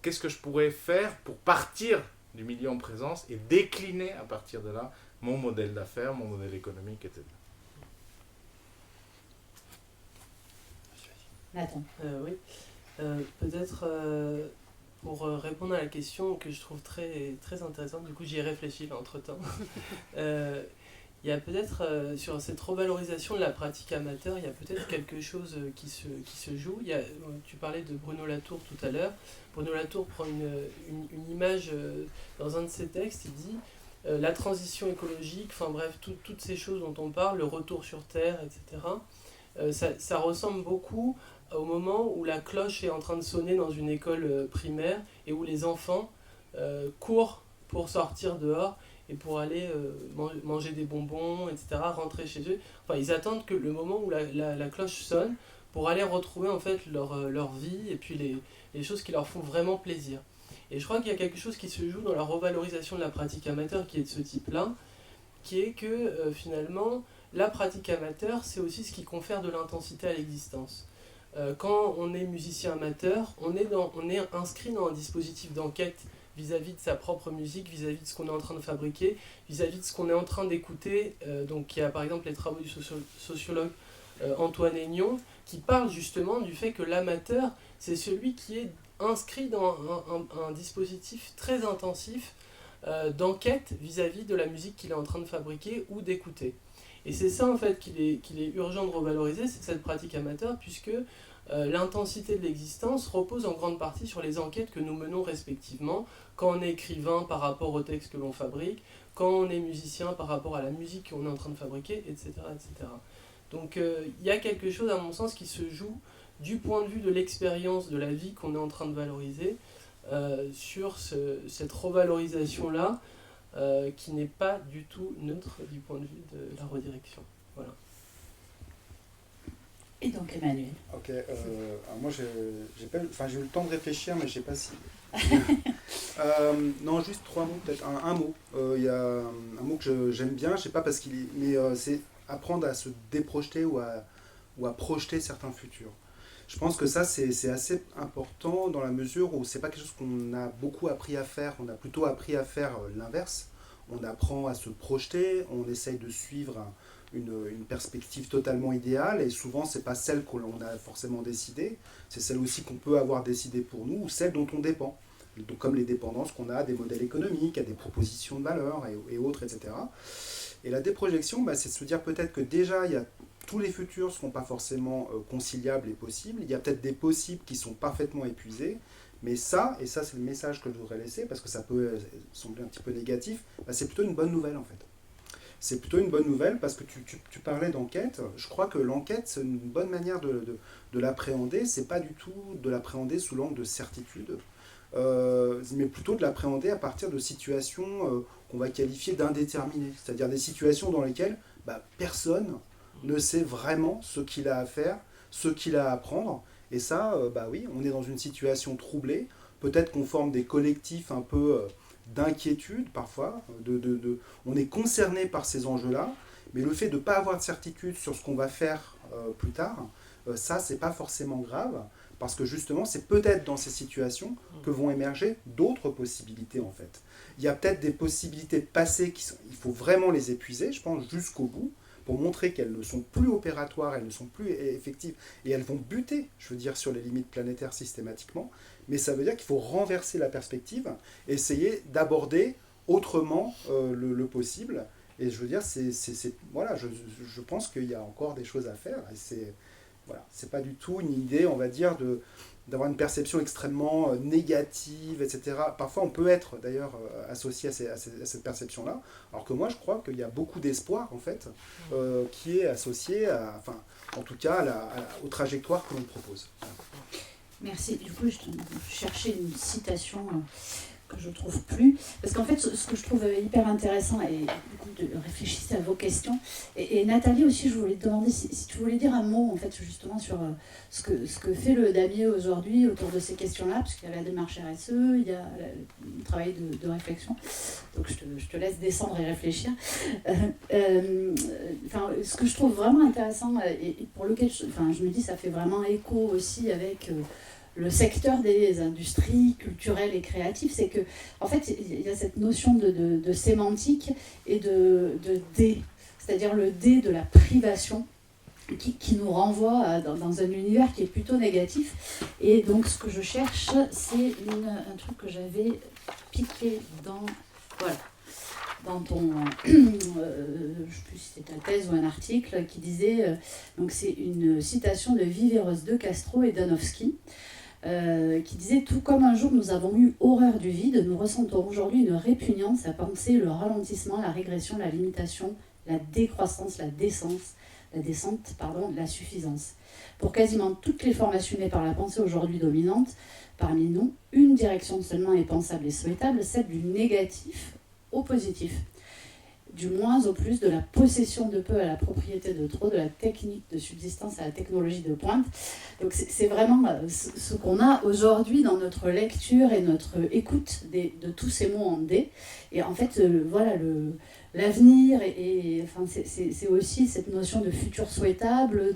qu'est-ce que je pourrais faire pour partir du milieu en présence et décliner à partir de là mon modèle d'affaires, mon modèle économique, etc. Nathan. Oui. Peut-être pour répondre à la question que je trouve très, très intéressante, du coup j'y ai réfléchi là, entre-temps. Il y a peut-être, sur cette revalorisation de la pratique amateur, il y a peut-être quelque chose qui se joue. Tu parlais de Bruno Latour tout à l'heure. Bruno Latour prend une image dans un de ses textes, il dit la transition écologique, enfin bref, toutes ces choses dont on parle, le retour sur Terre, etc., ça ressemble beaucoup au moment où la cloche est en train de sonner dans une école primaire et où les enfants courent pour sortir dehors et pour aller manger des bonbons, etc., rentrer chez eux. Enfin, ils attendent que le moment où la cloche sonne pour aller retrouver en fait leur vie et puis les choses qui leur font vraiment plaisir. Et je crois qu'il y a quelque chose qui se joue dans la revalorisation de la pratique amateur qui est de ce type-là, qui est que finalement, la pratique amateur, c'est aussi ce qui confère de l'intensité à l'existence. Quand on est musicien amateur, on est inscrit dans un dispositif d'enquête vis-à-vis de sa propre musique, vis-à-vis de ce qu'on est en train de fabriquer, vis-à-vis de ce qu'on est en train d'écouter. Donc il y a par exemple les travaux du sociologue Antoine Aignon, qui parle justement du fait que l'amateur, c'est celui qui est inscrit dans un dispositif très intensif d'enquête vis-à-vis de la musique qu'il est en train de fabriquer ou d'écouter. Et c'est ça en fait qu'il est urgent de revaloriser, c'est cette pratique amateur, puisque l'intensité de l'existence repose en grande partie sur les enquêtes que nous menons respectivement, quand on est écrivain par rapport au texte que l'on fabrique, quand on est musicien par rapport à la musique qu'on est en train de fabriquer, etc. etc. Donc il y a quelque chose à mon sens qui se joue du point de vue de l'expérience de la vie qu'on est en train de valoriser, sur cette revalorisation-là, qui n'est pas du tout neutre du point de vue de la redirection. Voilà. Et donc Emmanuel. Ok, alors moi j'ai eu le temps de réfléchir, mais je sais pas si... non, juste 3 mots, peut-être un mot. Il y a un mot que j'aime bien, je sais pas parce qu'il est... Mais c'est apprendre à se déprojeter ou à projeter certains futurs. Je pense que ça, c'est assez important dans la mesure où c'est pas quelque chose qu'on a beaucoup appris à faire, on a plutôt appris à faire l'inverse. On apprend à se projeter, on essaye de suivre une perspective totalement idéale, et souvent c'est pas celle que l'on a forcément décidée, c'est celle aussi qu'on peut avoir décidée pour nous, ou celle dont on dépend. Donc, comme les dépendances qu'on a à des modèles économiques, à des propositions de valeur et autres, etc. Et la déprojection, c'est de se dire peut-être que déjà, il y a tous les futurs ne seront pas forcément conciliables et possibles. Il y a peut-être des possibles qui sont parfaitement épuisés. Mais ça, et ça c'est le message que je voudrais laisser, parce que ça peut sembler un petit peu négatif, c'est plutôt une bonne nouvelle en fait. C'est plutôt une bonne nouvelle parce que tu parlais d'enquête. Je crois que l'enquête, c'est une bonne manière de l'appréhender. C'est pas du tout de l'appréhender sous l'angle de certitude, mais plutôt de l'appréhender à partir de situations qu'on va qualifier d'indéterminées. C'est-à-dire des situations dans lesquelles personne ne sait vraiment ce qu'il a à faire, ce qu'il a à apprendre. Et ça, oui, on est dans une situation troublée. Peut-être qu'on forme des collectifs un peu d'inquiétude parfois. On est concerné par ces enjeux-là. Mais le fait de ne pas avoir de certitude sur ce qu'on va faire plus tard, ça, c'est pas forcément grave. Parce que justement, c'est peut-être dans ces situations que vont émerger d'autres possibilités en fait. Il y a peut-être des possibilités passées il faut vraiment les épuiser, je pense, jusqu'au bout, pour montrer qu'elles ne sont plus opératoires, elles ne sont plus effectives, et elles vont buter, je veux dire, sur les limites planétaires systématiquement. Mais ça veut dire qu'il faut renverser la perspective, essayer d'aborder autrement le possible. Et je veux dire, voilà, je pense qu'il y a encore des choses à faire. Et c'est pas du tout une idée, on va dire, d'avoir une perception extrêmement négative, etc. Parfois, on peut être d'ailleurs associé à cette perception-là, alors que moi, je crois qu'il y a beaucoup d'espoir, en fait, qui est associé, en tout cas, aux trajectoires que l'on propose. Merci. Du coup, je cherchais une citation que je trouve plus, parce qu'en fait, ce que je trouve hyper intéressant, et du coup, de réfléchir à vos questions, et Nathalie aussi, je voulais te demander si tu voulais dire un mot, en fait, justement, sur ce que fait le Damier aujourd'hui autour de ces questions-là, parce qu'il y a la démarche RSE, il y a le travail de réflexion, donc je te laisse descendre et réfléchir. Ce que je trouve vraiment intéressant, et pour lequel je me dis, ça fait vraiment écho aussi avec... le secteur des industries culturelles et créatives, c'est que en fait il y a cette notion de sémantique et de dé, c'est-à-dire le dé de la privation qui nous renvoie dans un univers qui est plutôt négatif. Et donc ce que je cherche, c'est un truc que j'avais piqué dans ton, je ne sais plus si c'était ta thèse ou un article qui disait, donc c'est une citation de Viveros, de Castro et Danowski, qui disait « Tout comme un jour nous avons eu horreur du vide, nous ressentons aujourd'hui une répugnance à penser le ralentissement, la régression, la limitation, la décroissance, la décence de la suffisance. Pour quasiment toutes les formes assumées par la pensée aujourd'hui dominante, parmi nous, une direction seulement est pensable et souhaitable, celle du négatif au positif. Du moins au plus, de la possession de peu à la propriété de trop, de la technique de subsistance à la technologie de pointe. Donc c'est vraiment ce qu'on a aujourd'hui dans notre lecture et notre écoute de tous ces mots en D. Et en fait, voilà, l'avenir, enfin, c'est aussi cette notion de futur souhaitable,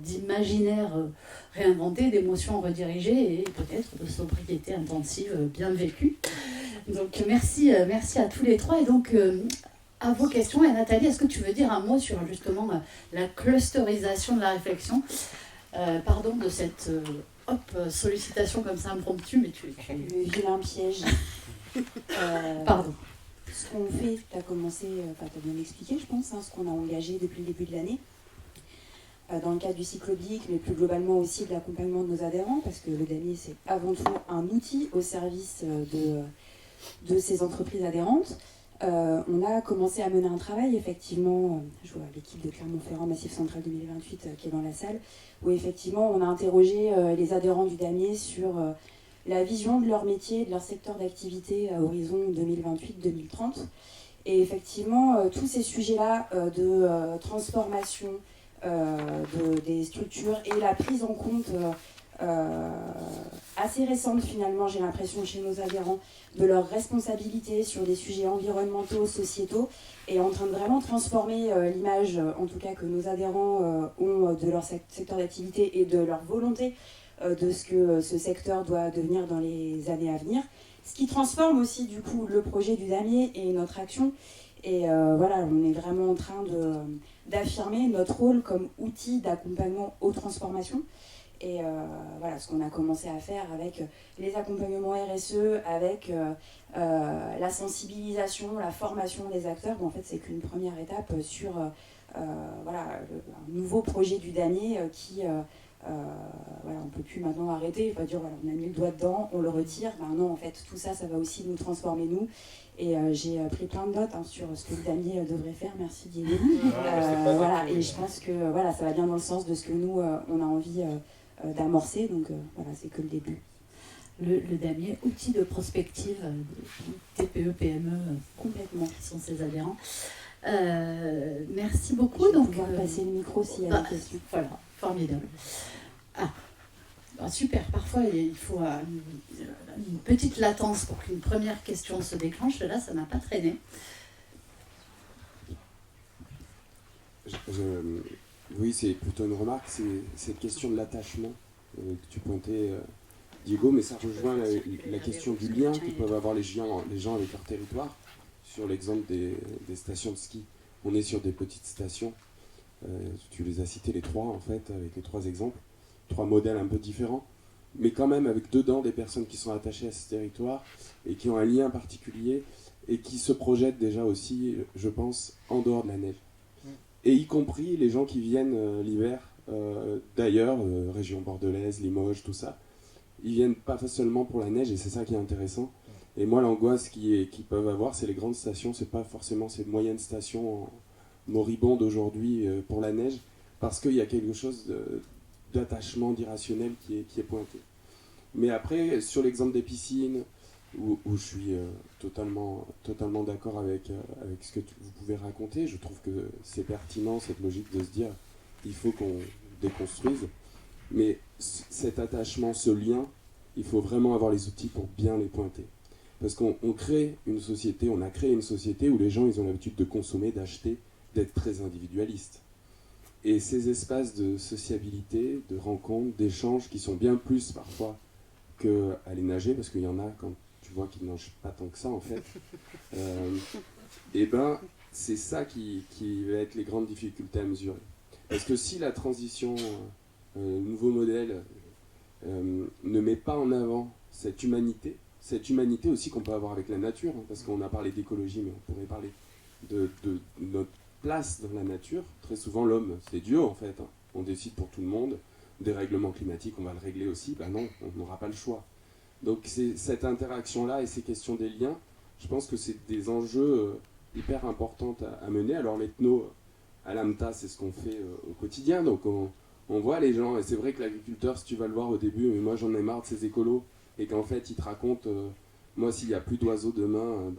d'imaginaire réinventé, d'émotions redirigées et peut-être de sobriété intensive bien vécue. Donc merci à tous les trois. Et donc, à vos questions. Et Nathalie, est-ce que tu veux dire un mot sur justement la clusterisation de la réflexion pardon de cette sollicitation comme ça impromptue, mais Le vilain piège. Pardon. Ce qu'on fait, tu as commencé, tu as bien expliqué, je pense, ce qu'on a engagé depuis le début de l'année, dans le cadre du cycle oblique, mais plus globalement aussi de l'accompagnement de nos adhérents, parce que le damier, c'est avant tout un outil au service de ces entreprises adhérentes. On a commencé à mener un travail, effectivement, je vois l'équipe de Clermont-Ferrand Massif Central 2028 qui est dans la salle, où effectivement on a interrogé les adhérents du damier sur la vision de leur métier, de leur secteur d'activité à horizon 2028-2030. Et effectivement, tous ces sujets-là de transformation des structures et la prise en compte assez récente finalement, j'ai l'impression, chez nos adhérents, de leurs responsabilités sur des sujets environnementaux, sociétaux, est en train de vraiment transformer l'image, en tout cas que nos adhérents ont de leur secteur d'activité et de leur volonté de ce que ce secteur doit devenir dans les années à venir. Ce qui transforme aussi du coup le projet du damier et notre action. Et voilà, on est vraiment en train d'affirmer notre rôle comme outil d'accompagnement aux transformations. Et voilà, ce qu'on a commencé à faire avec les accompagnements RSE, avec la sensibilisation, la formation des acteurs, en fait, c'est qu'une première étape sur voilà, un nouveau projet du damier qui, voilà, on ne peut plus maintenant arrêter, pas dire voilà, on a mis le doigt dedans, on le retire. Ben non, en fait, tout ça, ça va aussi nous transformer, nous. Et j'ai pris plein de notes sur ce que le damier devrait faire. Merci Diego. Voilà, et je pense que voilà, ça va bien dans le sens de ce que nous, on a envie d'amorcer, donc voilà, c'est que le début. Le damier, outil de prospective TPE, PME, complètement, qui sont ses adhérents. Merci beaucoup. Je vais donc pouvoir passer le micro s'il y a des questions. Voilà, formidable. Super, parfois il faut une petite latence pour qu'une première question se déclenche. Là, ça n'a pas traîné. Oui, c'est plutôt une remarque, c'est cette question de l'attachement que tu pointais, Diego, mais ça rejoint la question du lien que peuvent avoir les gens avec leur territoire. Sur l'exemple des stations de ski, on est sur des petites stations, tu les as cités les trois en fait, avec les trois exemples, trois modèles un peu différents, mais quand même avec dedans des personnes qui sont attachées à ce territoire et qui ont un lien particulier et qui se projettent déjà aussi, je pense, en dehors de la neige. Et y compris les gens qui viennent l'hiver d'ailleurs, région bordelaise, Limoges, tout ça. Ils viennent pas seulement pour la neige et c'est ça qui est intéressant. Et moi, l'angoisse qu'ils peuvent avoir, c'est les grandes stations, c'est pas forcément ces moyennes stations moribondes aujourd'hui pour la neige, parce qu'il y a quelque chose d'attachement, d'irrationnel qui est pointé. Mais après, sur l'exemple des piscines, où je suis totalement d'accord avec ce que vous pouvez raconter. Je trouve que c'est pertinent, cette logique de se dire il faut qu'on déconstruise. Mais cet attachement, ce lien, il faut vraiment avoir les outils pour bien les pointer. Parce qu'on crée une société, on a créé une société où les gens ils ont l'habitude de consommer, d'acheter, d'être très individualistes. Et ces espaces de sociabilité, de rencontres, d'échanges qui sont bien plus parfois qu'aller nager, parce qu'il y en a quand tu vois qu'ils ne nagent pas tant que ça en fait, et ben c'est ça qui va être les grandes difficultés à mesurer. Parce que si la transition, nouveau modèle, ne met pas en avant cette humanité aussi qu'on peut avoir avec la nature, hein, parce qu'on a parlé d'écologie, mais on pourrait parler de notre place dans la nature. Très souvent l'homme, c'est Dieu en fait, hein. On décide pour tout le monde, des règlements climatiques, on va le régler aussi, ben non, on n'aura pas le choix. Donc c'est cette interaction-là et ces questions des liens, je pense que c'est des enjeux hyper importants à mener. Alors l'ethno à l'AMTA, c'est ce qu'on fait au quotidien. Donc on voit les gens, et c'est vrai que l'agriculteur, si tu vas le voir au début, mais moi j'en ai marre de ces écolos, et qu'en fait ils te racontent, moi s'il n'y a plus d'oiseaux demain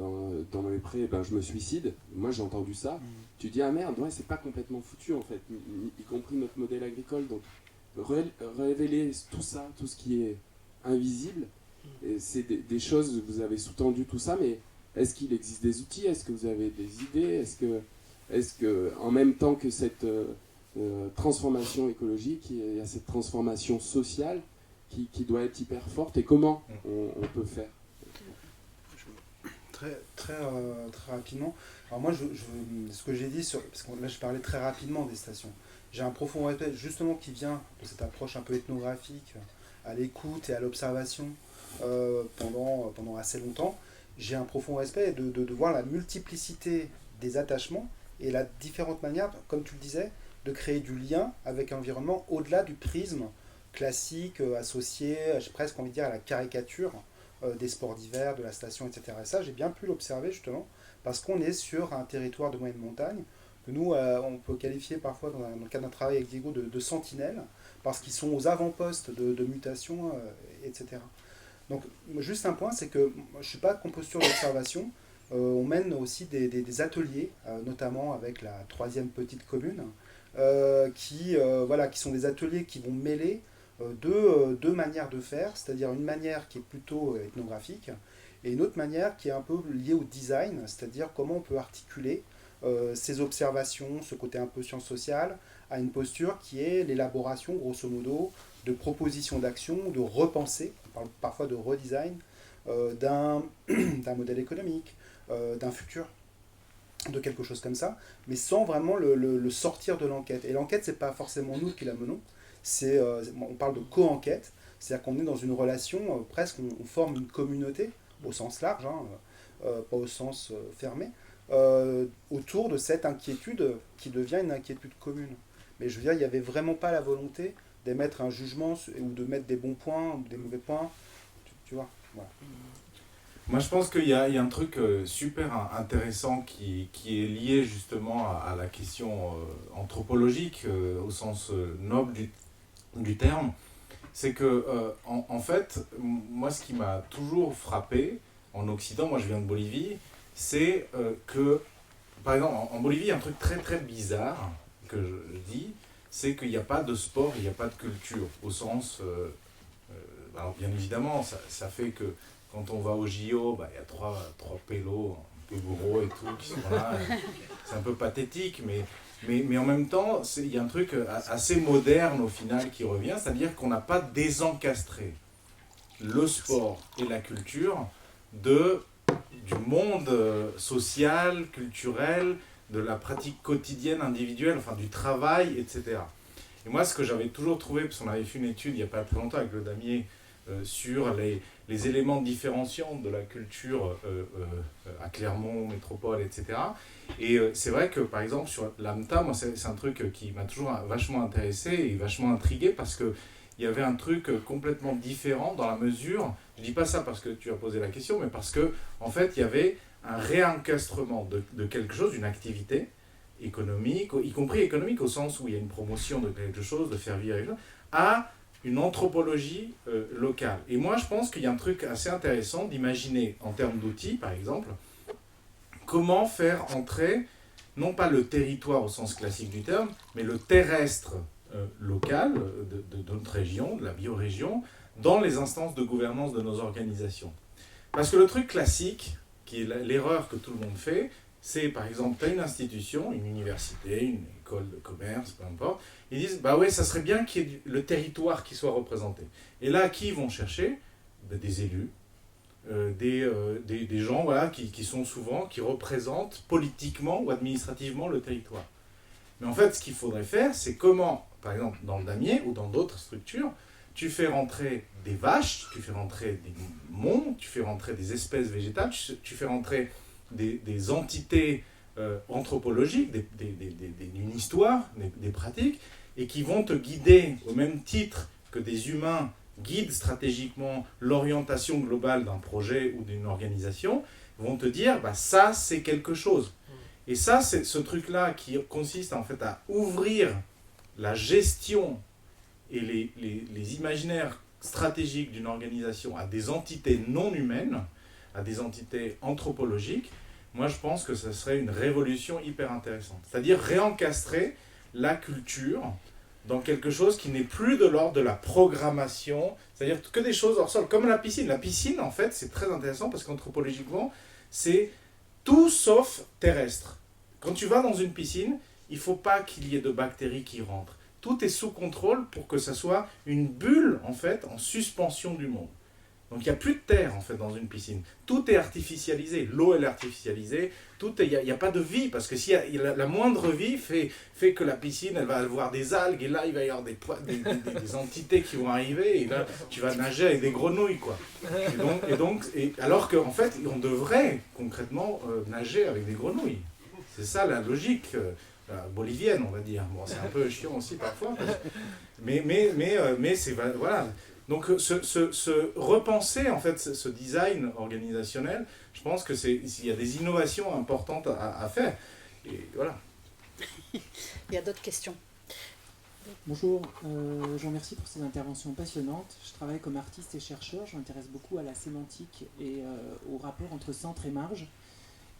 dans mes prés, ben, je me suicide. Moi j'ai entendu ça. Tu dis, ah merde, ouais, c'est pas complètement foutu en fait, y compris notre modèle agricole. Donc révéler tout ça, tout ce qui est invisible, et c'est des choses, vous avez sous-tendu tout ça, mais est-ce qu'il existe des outils? Est-ce que vous avez des idées? Est-ce que en même temps que cette transformation écologique, il y a cette transformation sociale qui doit être hyper forte, et comment on peut faire? Très rapidement. Alors moi, ce que j'ai dit, parce que là je parlais très rapidement des stations, j'ai un profond respect justement qui vient de cette approche un peu ethnographique, à l'écoute et à l'observation pendant assez longtemps. J'ai un profond respect de voir la multiplicité des attachements et la différente manière, comme tu le disais, de créer du lien avec l'environnement au-delà du prisme classique associé, j'ai presque envie de dire, à la caricature des sports d'hiver, de la station, etc. Et ça, j'ai bien pu l'observer justement, parce qu'on est sur un territoire de moyenne montagne, que nous, on peut qualifier parfois, dans le cadre d'un travail avec Diego, de sentinelles, parce qu'ils sont aux avant-postes de mutation, etc. Donc, juste un point, c'est que je ne suis pas qu'en posture d'observation, on mène aussi des ateliers, notamment avec la 3e petite commune, qui sont des ateliers qui vont mêler deux manières de faire, c'est-à-dire une manière qui est plutôt ethnographique, et une autre manière qui est un peu liée au design, c'est-à-dire comment on peut articuler ces observations, ce côté un peu science sociale, à une posture qui est l'élaboration, grosso modo, de propositions d'action, de repenser, on parle parfois de redesign, d'un modèle économique, d'un futur, de quelque chose comme ça, mais sans vraiment le sortir de l'enquête. Et l'enquête, c'est pas forcément nous qui la menons, on parle de co-enquête, c'est-à-dire qu'on est dans une relation, presque on forme une communauté, au sens large, pas au sens fermé, autour de cette inquiétude qui devient une inquiétude commune. Mais je veux dire, il n'y avait vraiment pas la volonté d'émettre un jugement ou de mettre des bons points ou des mauvais points, tu vois, voilà. Moi, je pense qu'il y a un truc super intéressant qui est lié justement à la question anthropologique, au sens noble du terme. C'est que, en fait, moi, ce qui m'a toujours frappé en Occident, moi je viens de Bolivie, c'est que, par exemple, en Bolivie, il y a un truc très très bizarre que je dis, c'est qu'il n'y a pas de sport, il n'y a pas de culture, au sens... alors bien évidemment, ça fait que quand on va au JO, il y a trois pélos un peu gros et tout qui sont là. C'est un peu pathétique, mais en même temps, il y a un truc assez moderne au final qui revient, c'est-à-dire qu'on n'a pas désencastré le sport et la culture du monde social, culturel, de la pratique quotidienne, individuelle, enfin du travail, etc. Et moi, ce que j'avais toujours trouvé, parce qu'on avait fait une étude il n'y a pas très longtemps avec le Damier, sur les éléments différenciants de la culture à Clermont, métropole, etc. Et c'est vrai que, par exemple, sur l'AMTA, moi, c'est un truc qui m'a toujours vachement intéressé et vachement intrigué, parce qu'il y avait un truc complètement différent dans la mesure, je ne dis pas ça parce que tu as posé la question, mais parce que, en fait, il y avait un réencastrement de quelque chose, d'une activité économique, y compris économique au sens où il y a une promotion de quelque chose, de faire vivre, à une anthropologie locale. Et moi, je pense qu'il y a un truc assez intéressant d'imaginer, en termes d'outils, par exemple, comment faire entrer, non pas le territoire au sens classique du terme, mais le terrestre local de notre région, de la biorégion, dans les instances de gouvernance de nos organisations. Parce que le truc classique, qui est l'erreur que tout le monde fait, c'est par exemple, tu as une institution, une université, une école de commerce, peu importe, ils disent, bah ouais, ça serait bien qu'il y ait le territoire qui soit représenté. Et là, qui vont chercher? Des élus, des gens voilà, qui sont souvent, qui représentent politiquement ou administrativement le territoire. Mais en fait, ce qu'il faudrait faire, c'est comment, par exemple, dans le damier ou dans d'autres structures, tu fais rentrer des vaches, tu fais rentrer des monts, tu fais rentrer des espèces végétales, tu fais rentrer des entités anthropologiques, une histoire, des pratiques, et qui vont te guider au même titre que des humains guident stratégiquement l'orientation globale d'un projet ou d'une organisation, vont te dire, bah, ça c'est quelque chose. Et ça, c'est ce truc-là qui consiste en fait à ouvrir la gestion et les imaginaires stratégiques d'une organisation à des entités non humaines, à des entités anthropologiques, moi je pense que ce serait une révolution hyper intéressante. C'est-à-dire réencastrer la culture dans quelque chose qui n'est plus de l'ordre de la programmation, c'est-à-dire que des choses hors sol, comme la piscine. La piscine, en fait, c'est très intéressant parce qu'anthropologiquement, c'est tout sauf terrestre. Quand tu vas dans une piscine, il ne faut pas qu'il y ait de bactéries qui rentrent. Tout est sous contrôle pour que ça soit une bulle, en fait, en suspension du monde. Donc il n'y a plus de terre, en fait, dans une piscine. Tout est artificialisé. L'eau, elle est artificialisée. Il n'y a pas de vie, parce que si la moindre vie fait que la piscine, elle va avoir des algues, et là, il va y avoir des entités qui vont arriver, et là, tu vas nager avec des grenouilles, quoi. Alors qu'en fait, on devrait, concrètement, nager avec des grenouilles. C'est ça la logique bolivienne, on va dire. Bon, c'est un peu chiant aussi parfois, mais c'est... Voilà. Donc, repenser, en fait, ce design organisationnel, je pense qu'il y a des innovations importantes à faire. Et voilà. Il y a d'autres questions. Bonjour, je vous remercie pour ces interventions passionnantes. Je travaille comme artiste et chercheur, je m'intéresse beaucoup à la sémantique et au rapport entre centre et marge.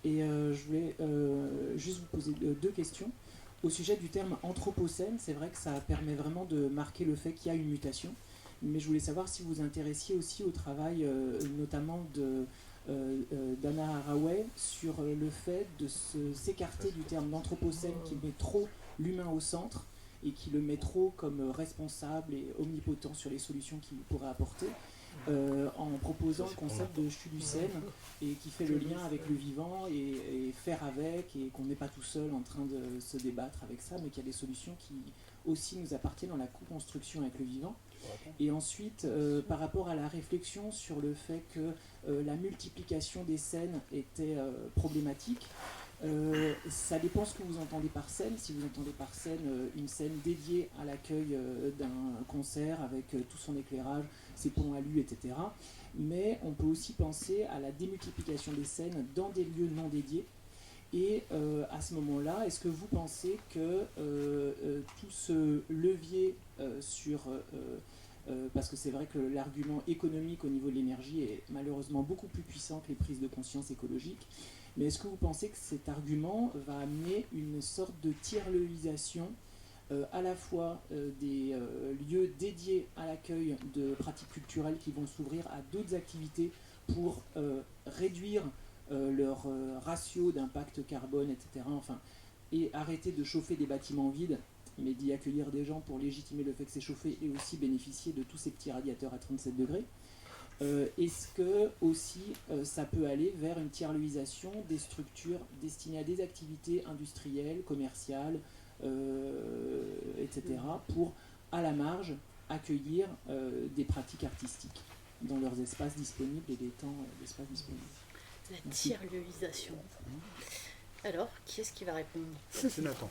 Et je voulais juste vous poser deux questions. Au sujet du terme anthropocène, c'est vrai que ça permet vraiment de marquer le fait qu'il y a une mutation. Mais je voulais savoir si vous vous intéressiez aussi au travail notamment d'Anna Haraway sur le fait de s'écarter du terme d'anthropocène qui met trop l'humain au centre et qui le met trop comme responsable et omnipotent sur les solutions qu'il pourrait apporter, en proposant le concept de chulucène et qui fait le lien avec le vivant et faire avec, et qu'on n'est pas tout seul en train de se débattre avec ça, mais qu'il y a des solutions qui aussi nous appartiennent dans la co-construction avec le vivant. Et ensuite, par rapport à la réflexion sur le fait que la multiplication des scènes était problématique, ça dépend ce que vous entendez par scène. Si vous entendez par scène une scène dédiée à l'accueil d'un concert avec tout son éclairage, ses ponts à lu, etc. Mais on peut aussi penser à la démultiplication des scènes dans des lieux non dédiés. Et à ce moment-là, est-ce que vous pensez que tout ce levier parce que c'est vrai que l'argument économique au niveau de l'énergie est malheureusement beaucoup plus puissant que les prises de conscience écologiques, mais est-ce que vous pensez que cet argument va amener une sorte de tiers-levisation à la fois des lieux dédiés à l'accueil de pratiques culturelles qui vont s'ouvrir à d'autres activités pour réduire leur ratio d'impact carbone, etc. Enfin, et arrêter de chauffer des bâtiments vides, mais d'y accueillir des gens pour légitimer le fait que c'est chauffé et aussi bénéficier de tous ces petits radiateurs à 37 degrés. Est-ce que aussi ça peut aller vers une tiers-levisation des structures destinées à des activités industrielles, commerciales, etc., pour, à la marge, accueillir des pratiques artistiques dans leurs espaces disponibles et des temps d'espace disponibles? La tiers-levisation. Alors, qui est-ce qui va répondre? C'est Nathan.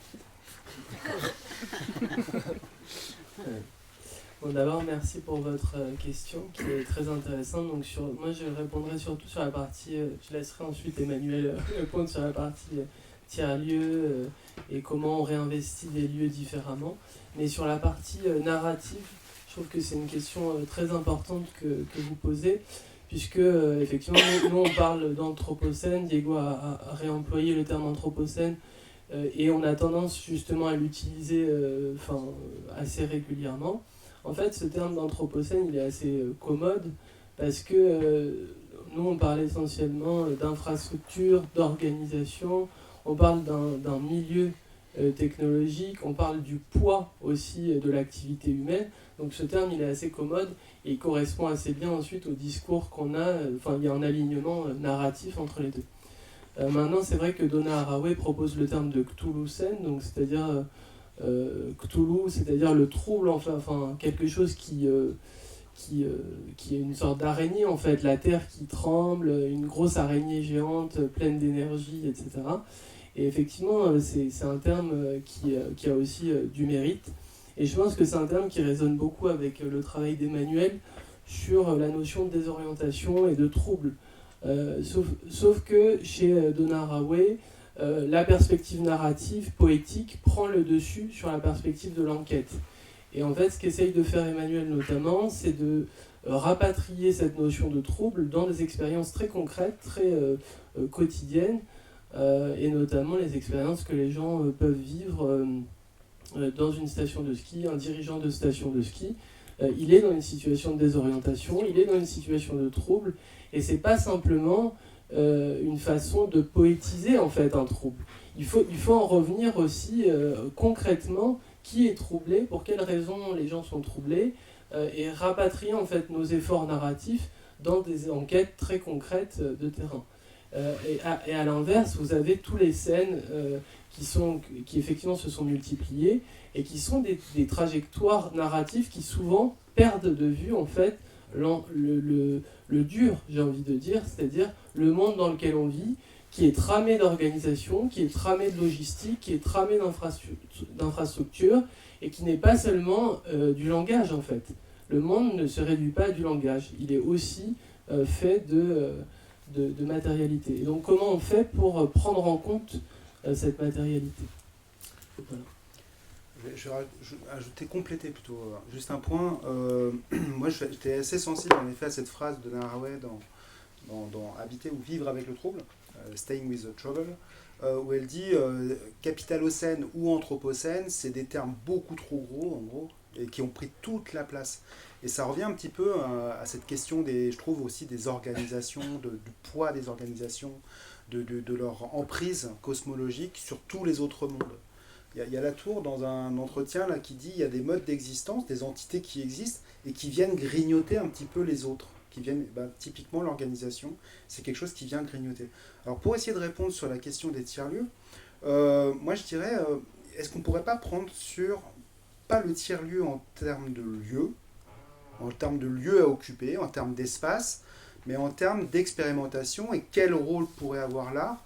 Bon, d'abord, merci pour votre question qui est très intéressante. Donc, moi, je répondrai surtout sur la partie. Je laisserai ensuite Emmanuel répondre sur la partie tiers-lieu et comment on réinvestit des lieux différemment. Mais sur la partie narrative, je trouve que c'est une question très importante que vous posez, puisque effectivement, nous on parle d'anthropocène. Diego a réemployé le terme anthropocène. Et on a tendance justement à l'utiliser assez régulièrement. En fait, ce terme d'anthropocène, il est assez commode parce que nous, on parle essentiellement d'infrastructure, d'organisation, on parle d'un milieu technologique, on parle du poids aussi de l'activité humaine. Donc ce terme, il est assez commode et il correspond assez bien ensuite au discours qu'on a. Il y a un alignement narratif entre les deux. Maintenant, c'est vrai que Donna Haraway propose le terme de Cthulhucène, donc c'est-à-dire Cthulhu, c'est-à-dire le trouble, enfin quelque chose qui est une sorte d'araignée en fait, la terre qui tremble, une grosse araignée géante pleine d'énergie, etc. Et effectivement, c'est un terme qui a aussi du mérite. Et je pense que c'est un terme qui résonne beaucoup avec le travail d'Emmanuel sur la notion de désorientation et de trouble. Sauf que chez Donna Haraway, la perspective narrative, poétique, prend le dessus sur la perspective de l'enquête. Et en fait, ce qu'essaye de faire Emmanuel notamment, c'est de rapatrier cette notion de trouble dans des expériences très concrètes, très quotidiennes, et notamment les expériences que les gens peuvent vivre dans une station de ski. Un dirigeant de station de ski, il est dans une situation de désorientation, il est dans une situation de trouble, et c'est pas simplement une façon de poétiser en fait un trouble. Il faut en revenir aussi concrètement, qui est troublé, pour quelles raisons les gens sont troublés, et rapatrier en fait nos efforts narratifs dans des enquêtes très concrètes de terrain. Et à l'inverse, vous avez toutes les scènes qui effectivement se sont multipliées et qui sont des trajectoires narratives qui souvent perdent de vue en fait le dur, j'ai envie de dire, c'est-à-dire le monde dans lequel on vit, qui est tramé d'organisation, qui est tramé de logistique, qui est tramé d'infrastructure, et qui n'est pas seulement du langage en fait. Le monde ne se réduit pas du langage, il est aussi fait de matérialité. Et donc comment on fait pour prendre en compte cette matérialité? Voilà. Je vais ajouter, compléter plutôt, juste un point. Moi, j'étais assez sensible en effet à cette phrase de Donna Haraway dans Habiter ou vivre avec le trouble, Staying with the Trouble, où elle dit capitalocène ou anthropocène, c'est des termes beaucoup trop gros, en gros, et qui ont pris toute la place. Et ça revient un petit peu à cette question, je trouve aussi, des organisations, du poids des organisations, de leur emprise cosmologique sur tous les autres mondes. Il y a Latour dans un entretien là, qui dit qu'il y a des modes d'existence, des entités qui existent et qui viennent grignoter un petit peu les autres. Typiquement l'organisation, c'est quelque chose qui vient grignoter. Alors pour essayer de répondre sur la question des tiers-lieux, moi je dirais, est-ce qu'on ne pourrait pas prendre pas le tiers-lieu en termes de lieu, en termes de lieu à occuper, en termes d'espace, mais en termes d'expérimentation, et quel rôle pourrait avoir l'art?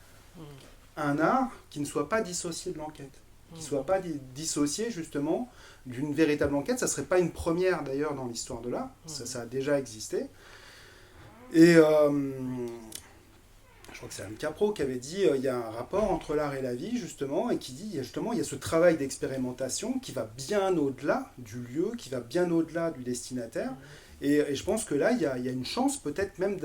Un art qui ne soit pas dissocié de l'enquête, qui ne soit pas dissocié justement d'une véritable enquête. Ça ne serait pas une première d'ailleurs dans l'histoire de l'art, ça a déjà existé. Et je crois que c'est Anne Capro qui avait dit il y a un rapport entre l'art et la vie justement, et qui dit il y a ce travail d'expérimentation qui va bien au-delà du lieu, qui va bien au-delà du destinataire. Et je pense que là, il y a une chance peut-être même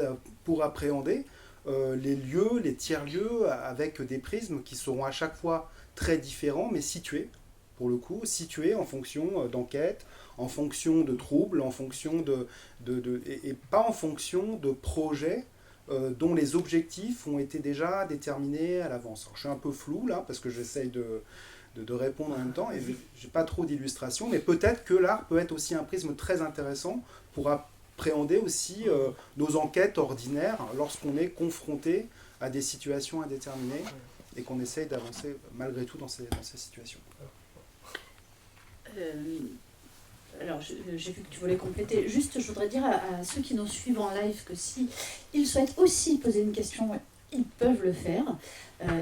pour appréhender les lieux, les tiers-lieux, avec des prismes qui seront à chaque fois très différents, mais situés, pour le coup, situés en fonction d'enquête, en fonction de troubles, en fonction et pas en fonction de projets dont les objectifs ont été déjà déterminés à l'avance. Alors, je suis un peu flou là, parce que j'essaye de répondre en même temps, et je n'ai pas trop d'illustrations, mais peut-être que l'art peut être aussi un prisme très intéressant pour appréhender aussi nos enquêtes ordinaires lorsqu'on est confronté à des situations indéterminées et qu'on essaye d'avancer malgré tout dans ces situations. Alors, j'ai vu que tu voulais compléter. Juste, je voudrais dire à ceux qui nous suivent en live que si ils souhaitent aussi poser une question, ils peuvent le faire.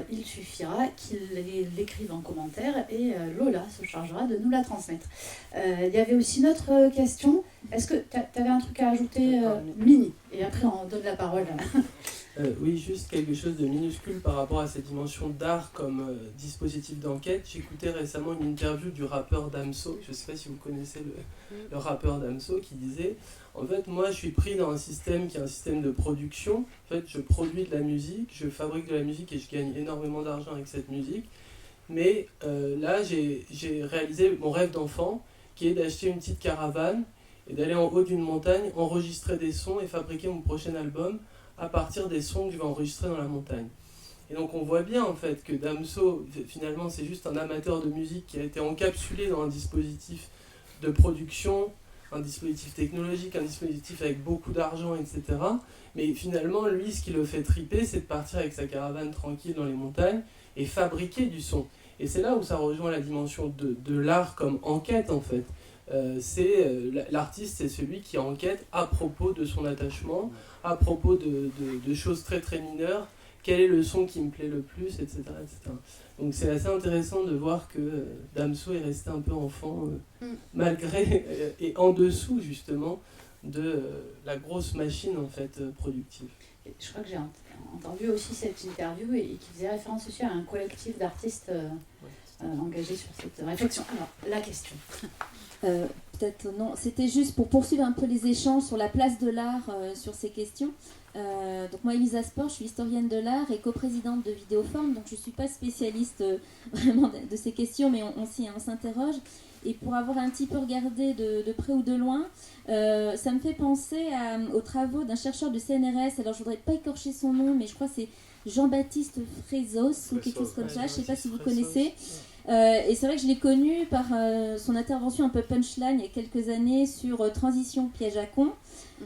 Il suffira qu'ils l'écrivent en commentaire et Lola se chargera de nous la transmettre. Il y avait aussi une autre question. Est-ce que tu avais un truc à ajouter, Mini? Et après, on donne la parole. Oui, juste quelque chose de minuscule par rapport à cette dimension d'art comme dispositif d'enquête. J'écoutais récemment une interview du rappeur Damso, je ne sais pas si vous connaissez le rappeur Damso, qui disait « En fait, moi, je suis pris dans un système qui est un système de production. En fait, je produis de la musique, je fabrique de la musique et je gagne énormément d'argent avec cette musique. Mais là, j'ai réalisé mon rêve d'enfant, qui est d'acheter une petite caravane et d'aller en haut d'une montagne, enregistrer des sons et fabriquer mon prochain album à partir des sons que je vais enregistrer dans la montagne. » Et donc on voit bien en fait que Damso, finalement, c'est juste un amateur de musique qui a été encapsulé dans un dispositif de production, un dispositif technologique, un dispositif avec beaucoup d'argent, etc. Mais finalement, lui, ce qui le fait triper, c'est de partir avec sa caravane tranquille dans les montagnes et fabriquer du son. Et c'est là où ça rejoint la dimension de l'art comme enquête en fait. L'artiste, c'est celui qui enquête à propos de son attachement, à propos de choses très très mineures, quel est le son qui me plaît le plus, etc. etc. Donc c'est assez intéressant de voir que Damso est resté un peu enfant, malgré et en dessous justement de la grosse machine en fait productive. je crois que j'ai entendu aussi cette interview et qui faisait référence aussi à un collectif d'artistes engagés sur cette réflexion. Alors, la question. Peut-être non, c'était juste pour poursuivre un peu les échanges sur la place de l'art sur ces questions. Donc moi, Elisa Sport, je suis historienne de l'art et coprésidente de Vidéoforme, donc je ne suis pas spécialiste vraiment de ces questions, mais on s'interroge. Et pour avoir un petit peu regardé de près ou de loin, ça me fait penser aux travaux d'un chercheur du CNRS. Alors je ne voudrais pas écorcher son nom, mais je crois que c'est Jean-Baptiste Frezos ou quelque chose comme ça, je ne sais pas si vous connaissez. Et c'est vrai que je l'ai connu par son intervention un peu punchline il y a quelques années sur transition piège à con.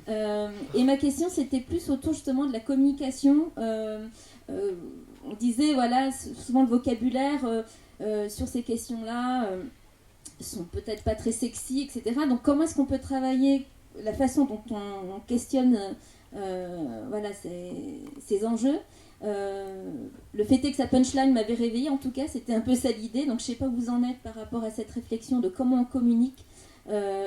Et ma question c'était plus autour justement de la communication. On disait voilà, souvent le vocabulaire sur ces questions-là sont peut-être pas très sexy, etc. Donc comment est-ce qu'on peut travailler la façon dont on questionne voilà, ces enjeux. Le fait est que sa punchline m'avait réveillée, en tout cas c'était un peu ça l'idée, donc je sais pas où vous en êtes par rapport à cette réflexion de comment on communique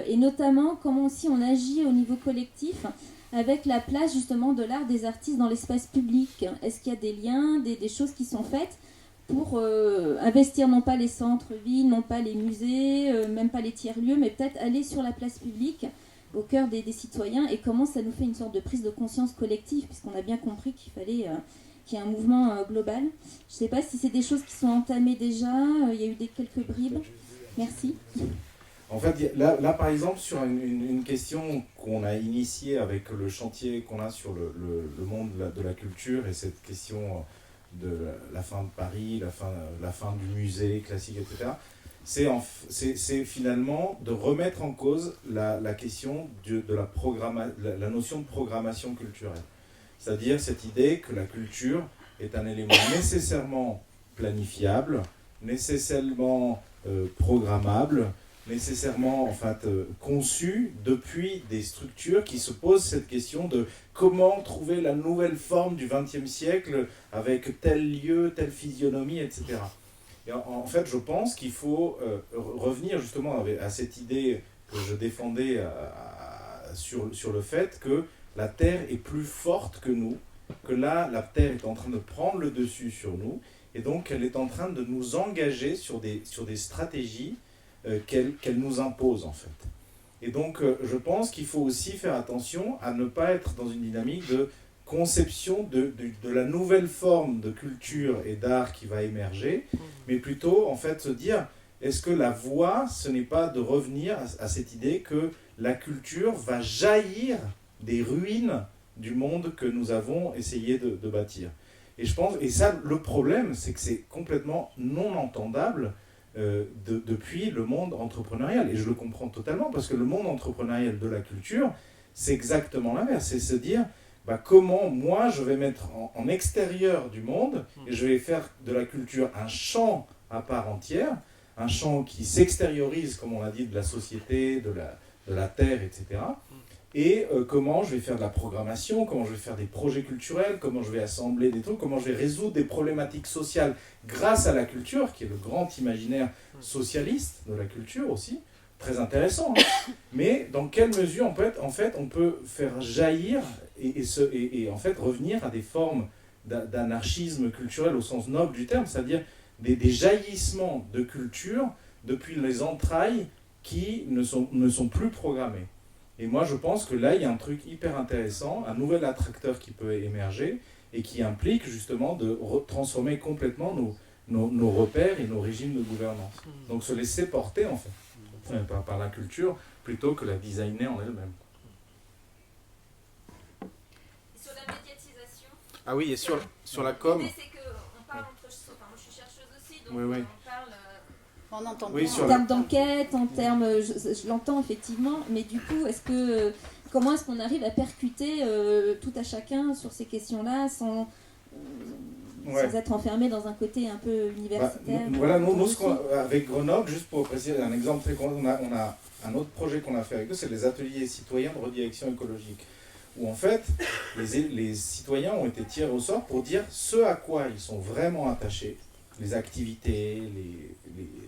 et notamment comment aussi on agit au niveau collectif avec la place justement de l'art des artistes dans l'espace public. Est-ce qu'il y a des liens, des choses qui sont faites pour investir non pas les centres-villes, non pas les musées, même pas les tiers-lieux, mais peut-être aller sur la place publique au cœur des citoyens, et comment ça nous fait une sorte de prise de conscience collective, puisqu'on a bien compris qu'il fallait qu'il y ait un mouvement global. Je ne sais pas si c'est des choses qui sont entamées déjà, il y a eu quelques bribes. Merci. En fait, là par exemple, sur une question qu'on a initiée avec le chantier qu'on a sur le monde de la culture, et cette question de la fin de Paris, la fin du musée classique, etc., c'est finalement de remettre en cause la question de la notion de programmation culturelle. C'est-à-dire cette idée que la culture est un élément nécessairement planifiable, nécessairement programmable, nécessairement en fait, conçu depuis des structures qui se posent cette question de comment trouver la nouvelle forme du XXe siècle avec tel lieu, telle physionomie, etc. Et en fait, je pense qu'il faut revenir justement à cette idée que je défendais sur le fait que la Terre est plus forte que nous, que là, la Terre est en train de prendre le dessus sur nous, et donc elle est en train de nous engager sur des stratégies qu'elle nous impose en fait. Et donc, je pense qu'il faut aussi faire attention à ne pas être dans une dynamique de conception de la nouvelle forme de culture et d'art qui va émerger, mais plutôt en fait se dire, est-ce que la voie, ce n'est pas de revenir à cette idée que la culture va jaillir des ruines du monde que nous avons essayé de bâtir. Et je pense, et ça, le problème, c'est que c'est complètement non entendable depuis le monde entrepreneurial. Et je le comprends totalement, parce que le monde entrepreneurial de la culture, c'est exactement l'inverse. C'est se dire, comment moi je vais mettre en extérieur du monde, et je vais faire de la culture un champ à part entière, un champ qui s'extériorise, comme on l'a dit, de la société, de la terre, etc. Et comment je vais faire de la programmation, comment je vais faire des projets culturels, comment je vais assembler des trucs, comment je vais résoudre des problématiques sociales grâce à la culture, qui est le grand imaginaire socialiste de la culture aussi, très intéressant. Hein. Mais dans quelle mesure en fait, on peut faire jaillir et en fait revenir à des formes d'anarchisme culturel au sens noble du terme, c'est-à-dire des jaillissements de culture depuis les entrailles qui ne sont plus programmés. Et moi, je pense que là, il y a un truc hyper intéressant, un nouvel attracteur qui peut émerger et qui implique justement de transformer complètement nos repères et nos régimes de gouvernance. Donc se laisser porter, en fait, par la culture, plutôt que la designer en elle-même. Et sur la médiatisation. Ah oui, et sur la com. L'idée, c'est qu'on parle entre... Enfin, moi, je suis chercheuse aussi, donc oui. on parle... On entend oui, bien. En termes d'enquête, en termes, je l'entends effectivement, mais du coup, comment est-ce qu'on arrive à percuter tout à chacun sur ces questions-là sans être enfermé dans un côté un peu universitaire? Voilà, nous avec Grenoble, juste pour préciser un exemple très concret, on a un autre projet qu'on a fait avec eux, c'est les ateliers citoyens de redirection écologique, où en fait, les citoyens ont été tirés au sort pour dire ce à quoi ils sont vraiment attachés, les activités,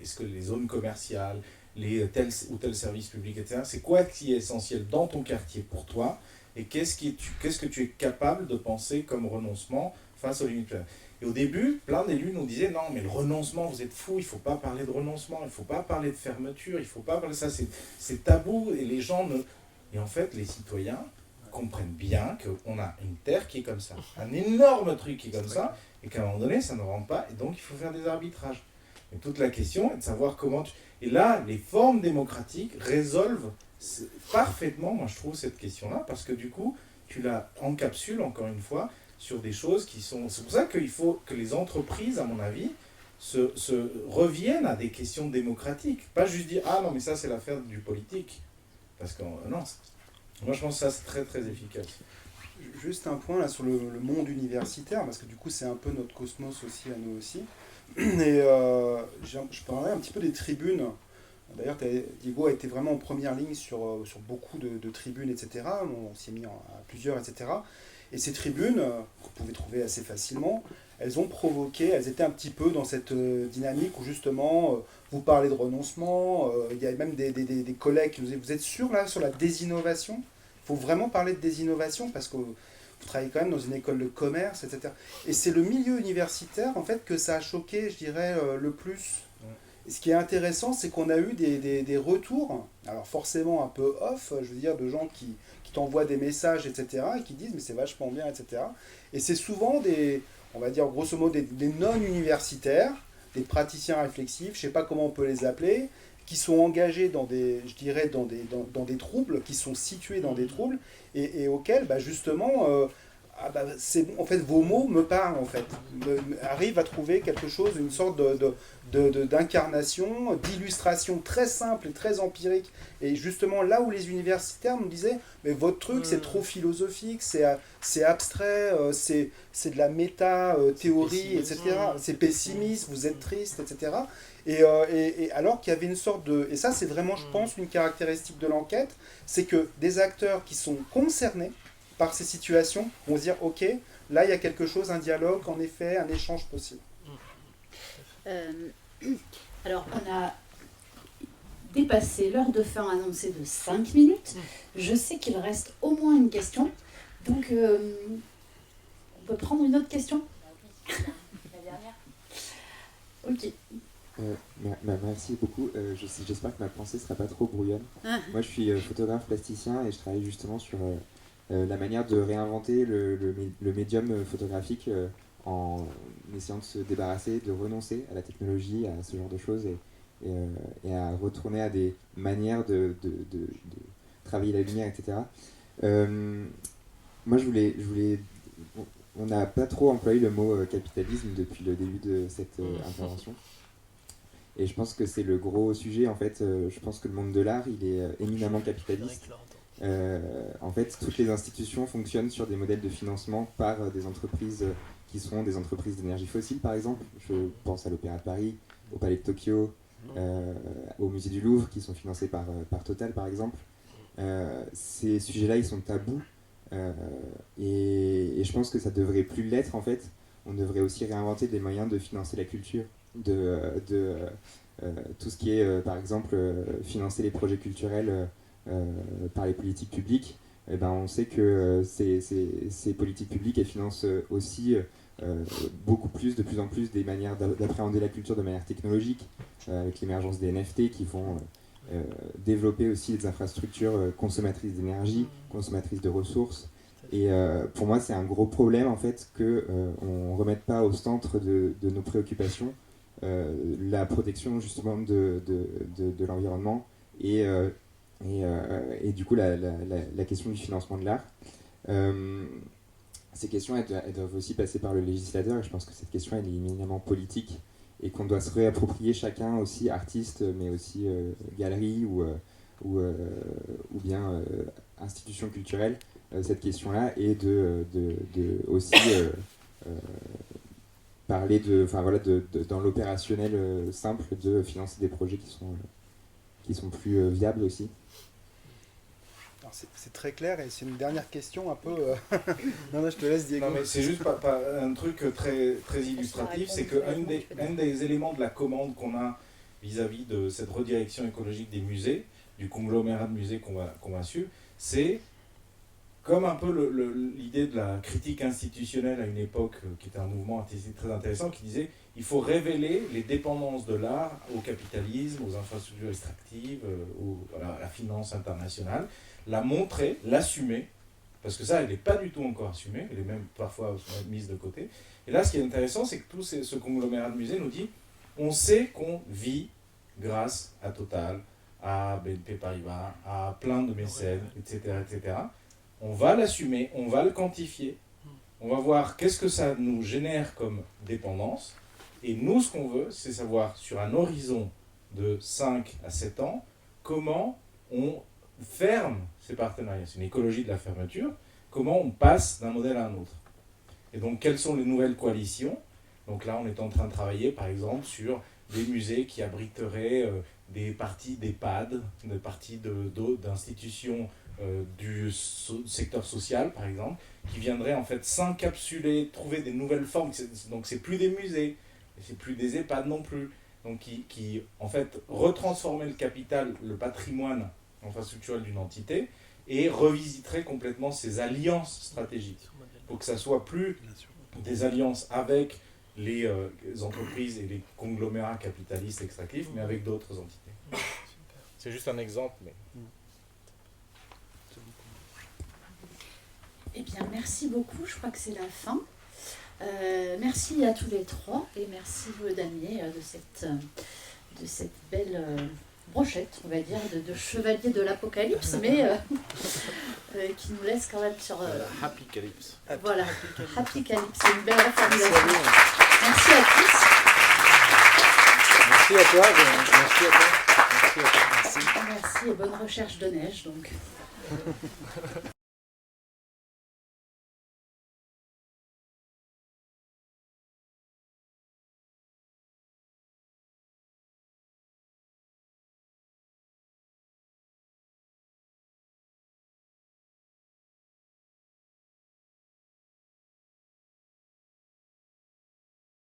est-ce que les zones commerciales, les tel ou tel service public, etc. C'est quoi qui est essentiel dans ton quartier pour toi? et qu'est-ce que tu es capable de penser comme renoncement face aux limites planétaires. Et au début, plein d'élus nous disaient non, mais le renoncement, vous êtes fous, il ne faut pas parler de renoncement, il ne faut pas parler de fermeture, il ne faut pas parler de ça, c'est tabou et les gens ne. Et en fait, les citoyens comprennent bien qu'on a une terre qui est comme ça, un énorme truc qui est comme ça, et qu'à un moment donné, ça ne rentre pas, et donc il faut faire des arbitrages. Et toute la question est de savoir comment. Et là, les formes démocratiques résolvent parfaitement, moi je trouve, cette question-là, parce que du coup, tu la encapsules, encore une fois, sur des choses qui sont... C'est pour ça qu'il faut que les entreprises, à mon avis, se reviennent à des questions démocratiques. Pas juste dire « Ah non, mais ça, c'est l'affaire du politique. » Parce que, non, moi je pense que ça, c'est très, très efficace. Juste un point là sur le monde universitaire, parce que du coup, c'est un peu notre cosmos aussi, à nous aussi. Et je parlerai un petit peu des tribunes. D'ailleurs, Diego a été vraiment en première ligne sur beaucoup de tribunes, etc. On s'y est mis à plusieurs, etc. Et ces tribunes, que vous pouvez trouver assez facilement, elles ont provoqué, elles étaient un petit peu dans cette dynamique où justement, vous parlez de renoncement, il y a même des collègues qui nous disent, vous êtes sûr là sur la désinnovation ? Il faut vraiment parler de désinnovation parce que vous travaillez quand même dans une école de commerce, etc. Et c'est le milieu universitaire, en fait, que ça a choqué, je dirais, le plus. Et ce qui est intéressant, c'est qu'on a eu des retours, alors forcément un peu off, je veux dire, de gens qui t'envoient des messages, etc., et qui disent, mais c'est vachement bien, etc. Et c'est souvent on va dire grosso modo, des non-universitaires, des praticiens réflexifs, je ne sais pas comment on peut les appeler, qui sont engagés dans des troubles, qui sont situés dans des troubles, et auxquels, justement, en fait, vos mots me parlent, en fait, arrivent à trouver quelque chose, une sorte d'incarnation, d'illustration très simple et très empirique. Et justement, là où les universitaires nous disaient, mais votre truc, c'est trop philosophique, c'est abstrait, c'est de la méta-théorie, etc. C'est pessimiste, vous êtes triste, etc. Et alors qu'il y avait une sorte de... Et ça, c'est vraiment, je pense, une caractéristique de l'enquête, c'est que des acteurs qui sont concernés par ces situations vont se dire, ok, là, il y a quelque chose, un dialogue, en effet, un échange possible. Alors, on a dépassé l'heure de fin annoncée de 5 minutes. Je sais qu'il reste au moins une question. Donc, on peut prendre une autre question ? La dernière. Ok. Merci beaucoup. J'espère que ma pensée ne sera pas trop brouillonne. Moi, je suis photographe plasticien et je travaille justement sur la manière de réinventer le médium photographique en essayant de se débarrasser, de renoncer à la technologie, à ce genre de choses et à retourner à des manières de travailler la lumière, etc. Moi, je voulais on n'a pas trop employé le mot capitalisme depuis le début de cette intervention. Et je pense que c'est le gros sujet, en fait. Je pense que le monde de l'art, il est éminemment capitaliste. En fait, toutes les institutions fonctionnent sur des modèles de financement par des entreprises qui sont des entreprises d'énergie fossile, par exemple. Je pense à l'Opéra de Paris, au Palais de Tokyo, au Musée du Louvre, qui sont financés par Total, par exemple. Ces sujets-là, ils sont tabous. Et je pense que ça devrait plus l'être, en fait. On devrait aussi réinventer des moyens de financer la culture, tout ce qui est, par exemple, financer les projets culturels par les politiques publiques. Et on sait que ces politiques publiques, elles financent aussi beaucoup plus, de plus en plus, des manières d'appréhender la culture de manière technologique, avec l'émergence des NFT qui vont développer aussi des infrastructures consommatrices d'énergie, consommatrices de ressources. Et pour moi, c'est un gros problème, en fait, qu'on ne remette pas au centre de nos préoccupations la protection, justement, de l'environnement et du coup, la question du financement de l'art. Ces questions, elles doivent aussi passer par le législateur, et je pense que cette question, elle est éminemment politique, et qu'on doit se réapproprier chacun, aussi artiste, mais aussi galerie ou bien institution culturelle, cette question-là, et aussi parler dans l'opérationnel simple de financer des projets qui sont plus viables aussi. C'est très clair, et c'est une dernière question un peu... non, je te laisse, Diego. Non, mais c'est juste pas un truc très, très illustratif, c'est qu'un des éléments de la commande qu'on a vis-à-vis de cette redirection écologique des musées, du conglomérat de musées qu'on va suivre, c'est comme un peu l'idée de la critique institutionnelle à une époque, qui était un mouvement très intéressant, qui disait il faut révéler les dépendances de l'art au capitalisme, aux infrastructures extractives, à la finance internationale, la montrer, l'assumer, parce que ça, elle n'est pas du tout encore assumée, elle est même parfois mise de côté. Et là, ce qui est intéressant, c'est que tout ce conglomérat de musées nous dit on sait qu'on vit grâce à Total, à BNP Paribas, à plein de mécènes, etc., etc. On va l'assumer, on va le quantifier, on va voir qu'est-ce que ça nous génère comme dépendance. Et nous, ce qu'on veut, c'est savoir, sur un horizon de 5 à 7 ans, comment on ferme ces partenariats. C'est une écologie de la fermeture. Comment on passe d'un modèle à un autre. Et donc, quelles sont les nouvelles coalitions? Donc là, on est en train de travailler, par exemple, sur des musées qui abriteraient des parties d'EHPAD, des parties d'institutions du secteur social, par exemple, qui viendraient en fait s'encapsuler, trouver des nouvelles formes. Donc, c'est plus des musées, c'est plus des EHPAD non plus. Donc, qui en fait, retransformer le capital, le patrimoine infrastructurel d'une entité et revisiterait complètement ses alliances stratégiques pour que ça soit plus des alliances avec les entreprises et les conglomérats capitalistes extractifs, mais avec d'autres entités. C'est juste un exemple, mais... Eh bien, merci beaucoup. Je crois que c'est la fin. Merci à tous les trois et merci Damier de cette belle brochette, on va dire, de chevalier de l'apocalypse, mais qui nous laisse quand même sur... Happy Calypse. Voilà, Happy Calypse, c'est une belle reformulation. Merci à tous. Merci à toi. Merci à toi. Merci et bonne recherche de neige. Donc.